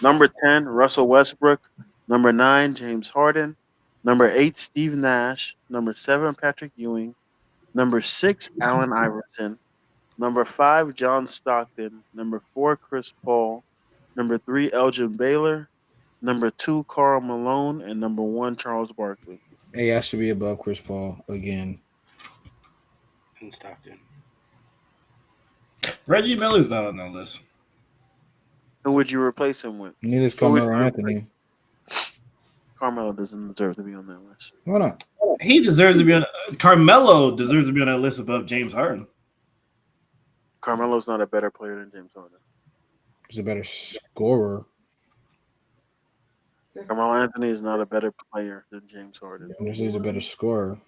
Number 10, Russell Westbrook. Number 9, James Harden. Number 8, Steve Nash. Number 7, Patrick Ewing. Number 6, Allen Iverson. Number 5, John Stockton. Number 4, Chris Paul. Number 3, Elgin Baylor. Number 2, Karl Malone. And number 1, Charles Barkley. Hey, I should be above Chris Paul again. And Stockton. Reggie Miller's not on that list. Who would you replace him with? Neither is Carmelo Anthony. Carmelo doesn't deserve to be on that list. Why not? He deserves to be on. Carmelo deserves to be on that list above James Harden. Carmelo's not a better player than James Harden. He's a better scorer. Carmelo Anthony is not a better player than James Harden. He's a better scorer.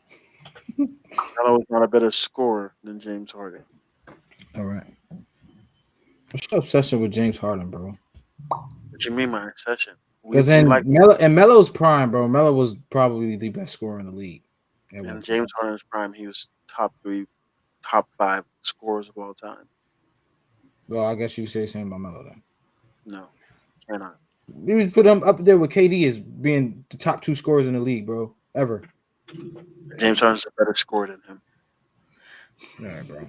Carmelo is not a better scorer than James Harden. All right. What's your obsession with James Harden, bro? What you mean, my obsession? Because in Melo's prime, bro, Melo was probably the best scorer in the league. In James Harden's prime, he was top 5 scorers of all time. Well, I guess you could say the same about Melo then. No, cannot. You would put him up there with KD as being the top 2 scorers in the league, bro, ever. James Harden's a better scorer than him. All right, bro.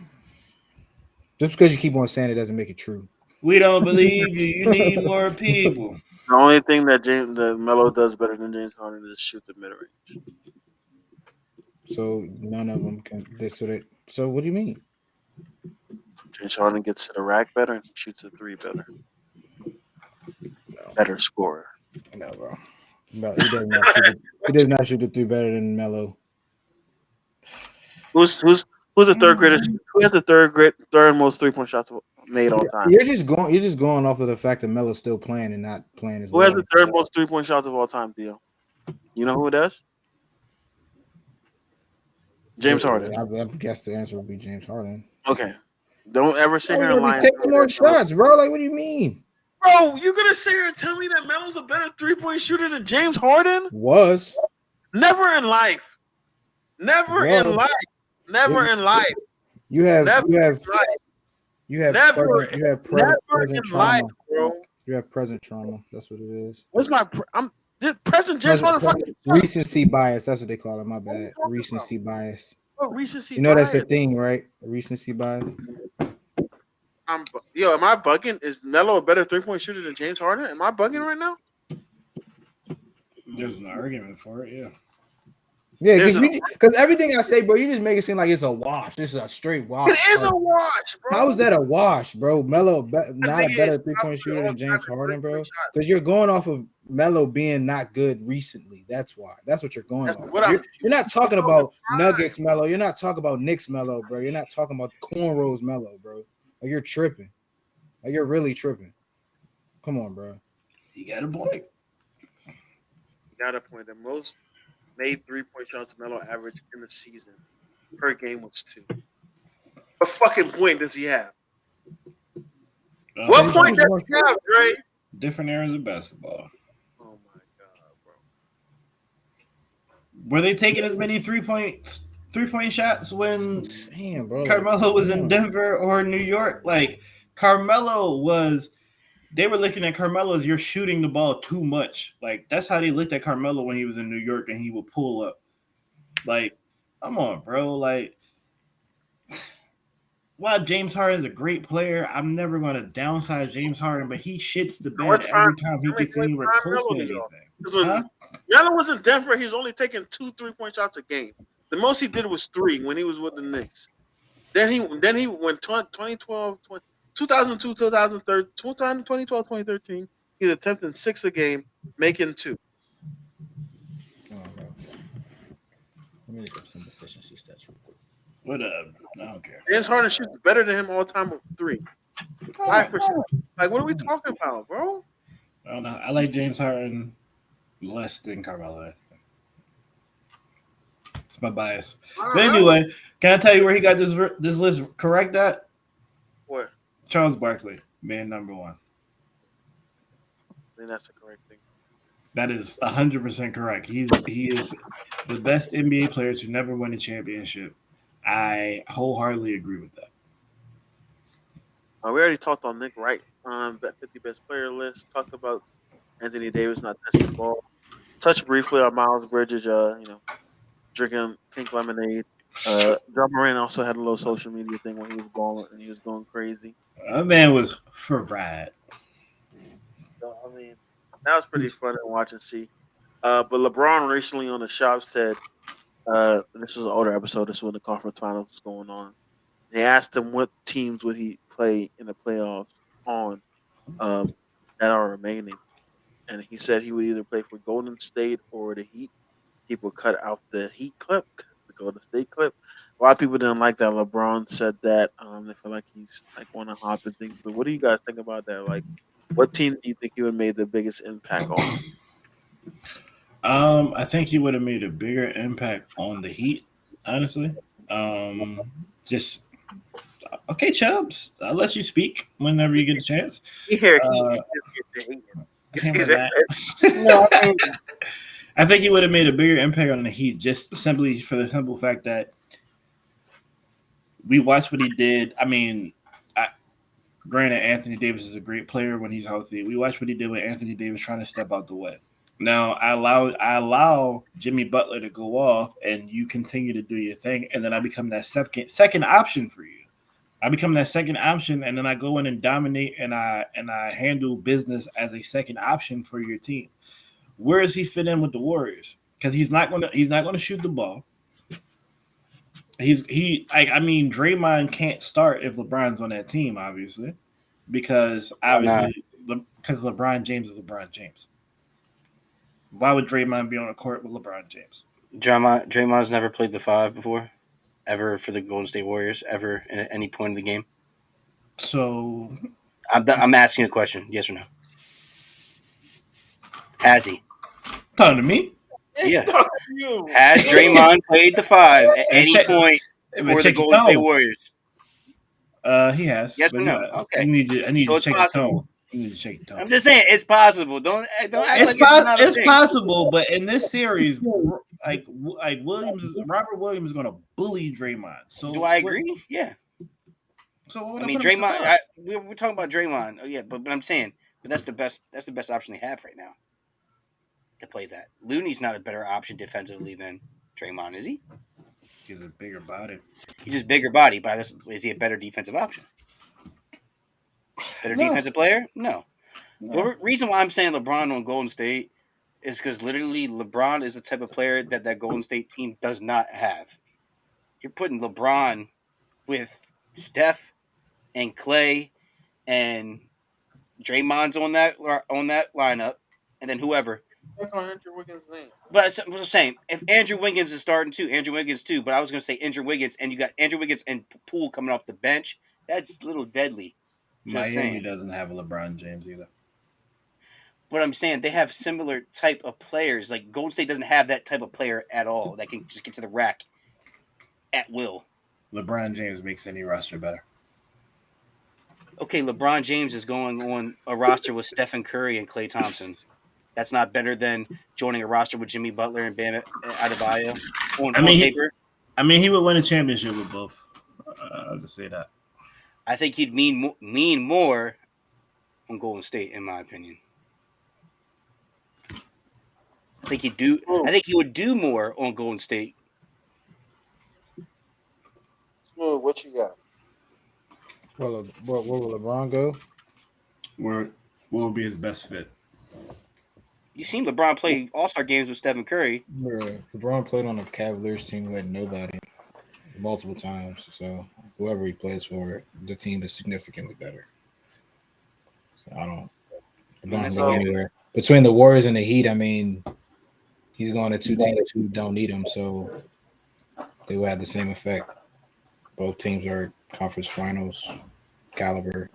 Just because you keep on saying it doesn't make it true. We don't believe you. You need more people. The only thing that Melo does better than James Harden is shoot the mid range. So none of them can. So what do you mean? James Harden gets to the rack better and shoots a 3 better. No. Better scorer. No, bro. No, he does not shoot the 3 better than Melo. Who's the third greatest? Who has the third most 3-point shots made all time? You're just going off of the fact that Melo's still playing and not playing as well. Who has the third most 3-point shots of all time, Theo? You know who it is? James Harden. I guess the answer would be James Harden. Okay. Don't ever sit here and lie. Take more shots, bro. Like, what do you mean? Bro, you're going to sit here and tell me that Melo's a better 3-point shooter than James Harden? Was. Never in life. Never Well, in life. Never in life. You have Never you have in life. you have Never, present in trauma. life, bro. You have present trauma. That's what it is. What's my? I'm present James Harden fucking recency bias. That's what they call it. My What are you bad. talking Recency bias. What recency You know bias? that's a thing, right? Recency bias. Am I bugging? Is Melo a better 3-point shooter than James Harden? Am I bugging right now? There's an argument for it, yeah. Yeah, because everything I say, bro, you just make it seem like it's a wash. This is a straight wash. It is a wash, bro. How is that a wash, bro? Melo not a better 3-point shooter than James Harden, bro. Because you're going off of Melo being not good recently. That's why. That's what you're going off. You're not talking about Nuggets Melo. You're not talking about Knicks Melo, bro. You're not talking about cornrows Melo, bro. Like you're tripping. Like you're really tripping. Come on, bro. You got a point. The most made 3-point shots Melo average in the season per game was 2. What fucking point does he have? What point does he have, Dre? Different eras of basketball. Oh my god, bro. Were they taking as many 3-point shots when bro. Carmelo was in Denver or New York? Like they were looking at Carmelo as you're shooting the ball too much. Like that's how they looked at Carmelo when he was in New York and he would pull up. Like, come on, bro. Like, while James Harden is a great player, I'm never going to downsize James Harden, but he shits the bed every time he gets anywhere close to anything. When Jaylen was in Denver, he was only taking 2 3-point shots a game. The most he did was 3 when he was with the Knicks. Then he went 2012, 2002, 2013, 2012, 2013. He was attempting 6 a game, making 2. Let me look up some efficiency stats real quick. Whatever. I don't care. James Harden shoots better than him all time with 3. 5%. Like, what are we talking about, bro? I don't know. I like James Harden less than Carmelo. It's my bias. But anyway, can I tell you where he got this list correct at? What? Charles Barkley, man number 1. I think that's the correct thing. That is 100% correct. He is the best NBA player to never win a championship. I wholeheartedly agree with that. We already talked on Nick Wright, 50 best player list. Talked about Anthony Davis not touching the ball. Touched briefly on Miles Bridges, drinking pink lemonade. John Moran also had a little social media thing when he was balling and he was going crazy. That man was for Brad. So, I mean, that was pretty fun to watch and see. But LeBron recently on the shop said, this was an older episode. This was when the conference finals was going on. They asked him what teams would he play in the playoffs on that are remaining. And he said he would either play for Golden State or the Heat. People cut out the Heat clip, the Golden State clip. A lot of people didn't like that LeBron said that. They feel like he's like want to hop and things. But what do you guys think about that? Like, what team do you think he would have made the biggest impact on? I think he would have made a bigger impact on the Heat, honestly. Just okay, Chubbs. I'll let you speak whenever you get a chance. I think he would have made a bigger impact on the Heat just simply for the simple fact that we watched what he did. I mean, granted, Anthony Davis is a great player when he's healthy. We watched what he did with Anthony Davis trying to step out the way. Now, I allow Jimmy Butler to go off, and you continue to do your thing, and then I become that second option for you. I become that second option, and then I go in and dominate, and I handle business as a second option for your team. Where does he fit in with the Warriors? Because he's not gonna shoot the ball. Draymond can't start if LeBron's on that team, obviously, because LeBron James is LeBron James. Why would Draymond be on a court with LeBron James? Draymond's never played the 5 before, ever for the Golden State Warriors, ever at any point of the game. So, I'm asking a question, yes or no? Has he? Talking to me? Yeah. Has Draymond played the 5 at any point for the Golden State Warriors? He has. Yes or no? Okay. I need you to check the tone. You need to shake the I'm just saying it's possible. Don't act like It's, it's not a it's thing. possible, but in this series, like Robert Williams is going to bully Draymond. So Do I agree? Yeah. So I mean, Draymond. We're talking about Draymond. Oh yeah, but I'm saying, but that's the best. That's the best option they have right now to play that. Looney's not a better option defensively than Draymond, is he? He's a bigger body. He's just bigger body, but is he a better defensive option? Better defensive player? No. The reason why I'm saying LeBron on Golden State is because literally LeBron is the type of player that Golden State team does not have. You're putting LeBron with Steph and Clay and Draymond's on that lineup, and then whoever. Check on Andrew Wiggins' name. But I'm saying if Andrew Wiggins is starting too, Andrew Wiggins too. But I was going to say Andrew Wiggins, and you got Andrew Wiggins and Poole coming off the bench. That's a little deadly. Just Miami saying. doesn't have a LeBron James either. But I'm saying they have similar type of players. Like Golden State doesn't have that type of player at all that can just get to the rack at will. LeBron James makes any roster better. Okay, LeBron James is going on a roster with Stephen Curry and Klay Thompson. That's not better than joining a roster with Jimmy Butler and Bam Adebayo on paper. He would win a championship with both. I'll just say that. I think he'd mean more on Golden State, in my opinion. I think he would do more on Golden State. Smooth, what you got? Well, where will LeBron go? Where will be his best fit? You seen LeBron play All-Star games with Stephen Curry. LeBron played on a Cavaliers team who had nobody multiple times. So whoever he plays for, the team is significantly better. So LeBron can go anywhere. Between the Warriors and the Heat, I mean, he's going to two teams who don't need him, so they will have the same effect. Both teams are conference finals caliber,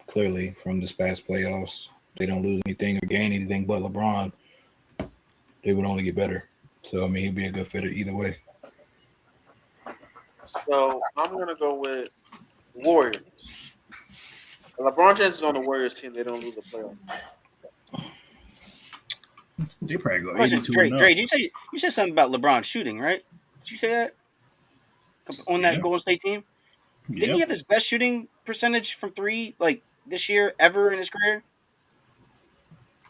clearly, from this past playoffs. They don't lose anything or gain anything but LeBron. They would only get better. So, I mean, he'd be a good fit either way. So, I'm going to go with Warriors. LeBron James is on the Warriors team. They don't lose the playoffs. They probably go 82. Dre, you said something about LeBron shooting, right? Did you say that on that Golden State team? Didn't he have his best shooting percentage from three like this year ever in his career?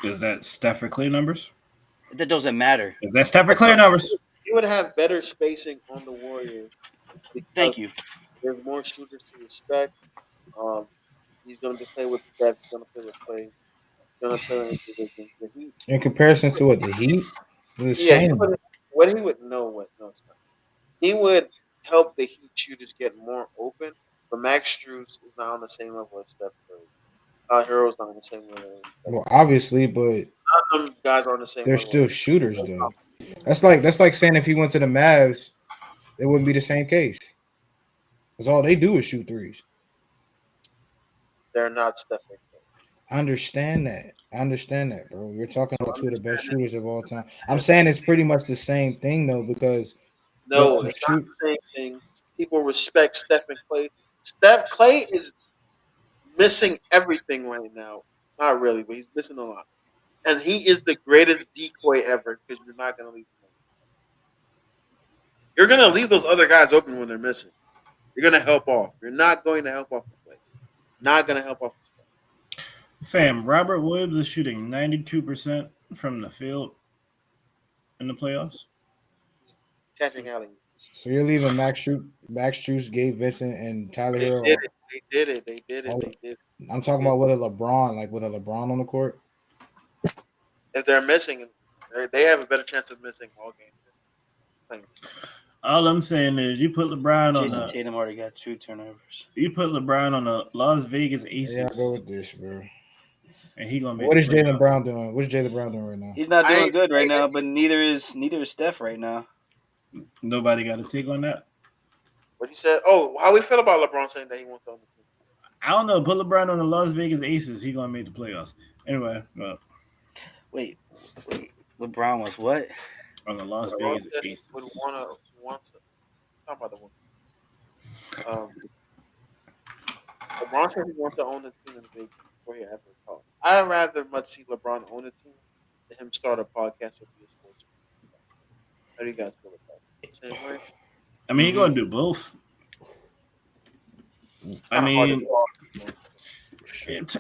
Is that Steph or Clay numbers? That doesn't matter. Is that Steph or Clay numbers? He would have better spacing on the Warriors. Thank you. There's more shooters to respect. He's going to play with Steph. He's going to play with Clay. He's going to play with the Heat. In comparison to what, the Heat? He would help the Heat shooters get more open, but Max Strus is not on the same level as Steph Curry. Hero's not on the same level. Well, obviously, but none of them guys are on the same they're level. still shooters, though. That's like saying if he went to the Mavs, it wouldn't be the same case. Because all they do is shoot threes. They're not Steph Curry. I understand that, bro. You're talking about two of the best shooters of all time. I'm saying it's pretty much the same thing, though, because no, it's not the same thing. People respect Steph and Clay. Clay is missing everything right now. Not really, but he's missing a lot. And he is the greatest decoy ever because you're not going to leave him. You're going to leave those other guys open when they're missing. You're going to help off. You're not going to help off the play. Not going to help off the play. Fam, Robert Williams is shooting 92% from the field in the playoffs. Catching alley. So you're leaving Max Strus, Gabe Vincent, and Tyler Hero. They did it. I'm talking about with a LeBron on the court. If they're missing, they have a better chance of missing all games. All I'm saying is you put LeBron on Jayson Tatum already got 2 turnovers. You put LeBron on the Las Vegas Aces. Yeah, I'll go with this, bro. And he gonna make. What is Jaylen Brown doing? What's Jaylen Brown doing right now? He's not doing good right now, but neither is Steph right now. Nobody got a take on that. What you said? Oh, how we feel about LeBron saying that he wants to? I don't know. Put LeBron on the Las Vegas Aces. He gonna make the playoffs anyway. Wait. LeBron was what? On the Las Vegas Aces. Talk about the one. LeBron said he wants to own the team in Vegas. before he ever talked. I'd rather much see LeBron own a team than him start a podcast or be a sports. How do you guys feel about it? Same way. I mean, you're gonna do both. I Kind of hard to mean, talk.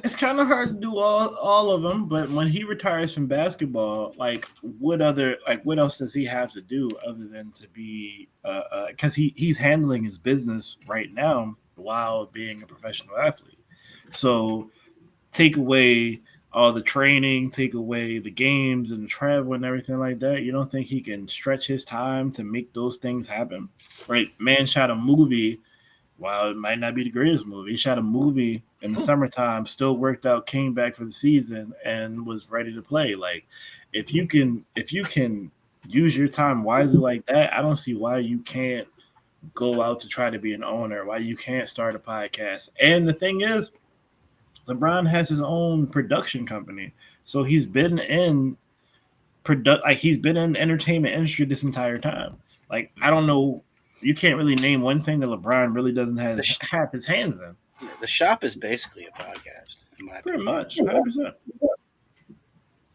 it's kind of hard to do all of them. But when he retires from basketball, like what else does he have to do other than to be? Because he's handling his business right now while being a professional athlete. So take away all the training, take away the games and the travel and everything like that. You don't think he can stretch his time to make those things happen? Right? Man shot a movie. While it might not be the greatest movie, he shot a movie in the summertime, still worked out, came back for the season, and was ready to play. Like, if you can use your time wisely like that, I don't see why you can't go out to try to be an owner, why you can't start a podcast. And the thing is, LeBron has his own production company, so he's been in he's been in the entertainment industry this entire time. Like, I don't know, you can't really name one thing that LeBron really doesn't have his hands in. The shop is basically a podcast, in my Pretty opinion. much, 100%.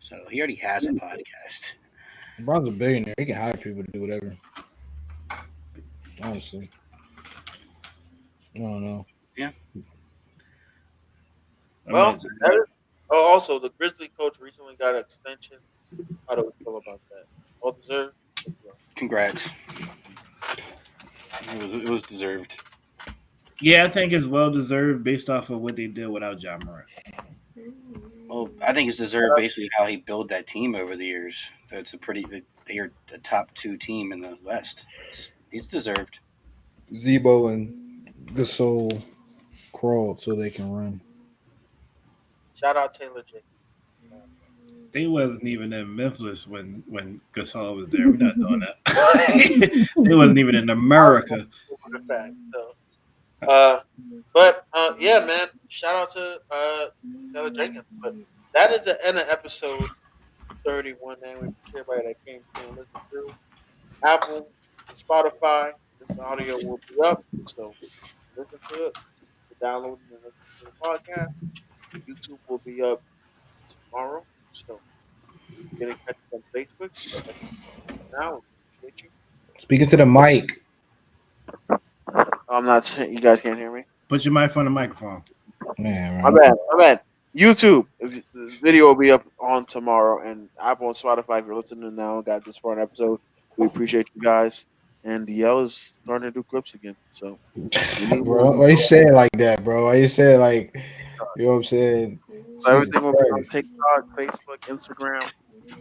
So he already has a podcast. LeBron's a billionaire. He can hire people to do whatever. Honestly, I don't know. Yeah. Well, also the Grizzly coach recently got an extension. How do we feel about that? Well deserved. Congrats. It was deserved. Yeah, I think it's well deserved based off of what they did without Ja Morant. Well, I think it's deserved basically how he built that team over the years. They are the top 2 team in the West. He's deserved. Zebo and Gasol crawled so they can run. Shout out Taylor J. They wasn't even in Memphis when Gasol was there. We're not doing that. They wasn't even in America. Yeah, man. Shout out to Taylor Jenkins. But that is the end of episode 31. Man, we appreciate everybody that came through and listened through. Apple, Spotify, this audio will be up. So listen to it. Download and listen to the podcast. YouTube will be up tomorrow. So get in touch on Facebook. Now, appreciate you. Speaking to the mic. I'm not saying you guys can't hear me. Put your mic on the microphone. Man, My bad. YouTube. The video will be up on tomorrow, and Apple and Spotify. If you're listening now and got this far an episode, we appreciate you guys. And DL is starting to do clips again. So, bro, why you say it like that, bro? Why you say it like, you know what I'm saying? So everything will be on TikTok, Facebook, Instagram.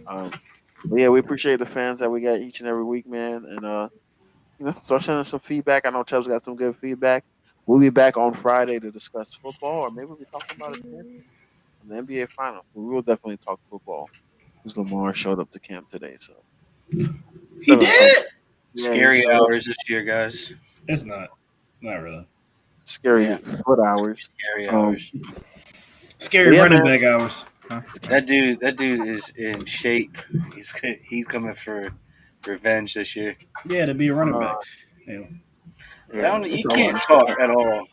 But yeah, we appreciate the fans that we got each and every week, man. And start sending some feedback. I know Chubb's got some good feedback. We'll be back on Friday to discuss football, or maybe we'll be talking about it in the NBA Finals. We will definitely talk football because Lamar showed up to camp today. So he did. Scary hours this year, guys. It's not really. Scary foot hours. Scary hours. Scary running back hours. Huh? That dude is in shape. He's coming for revenge this year. Yeah, to be a running back. You can't talk at all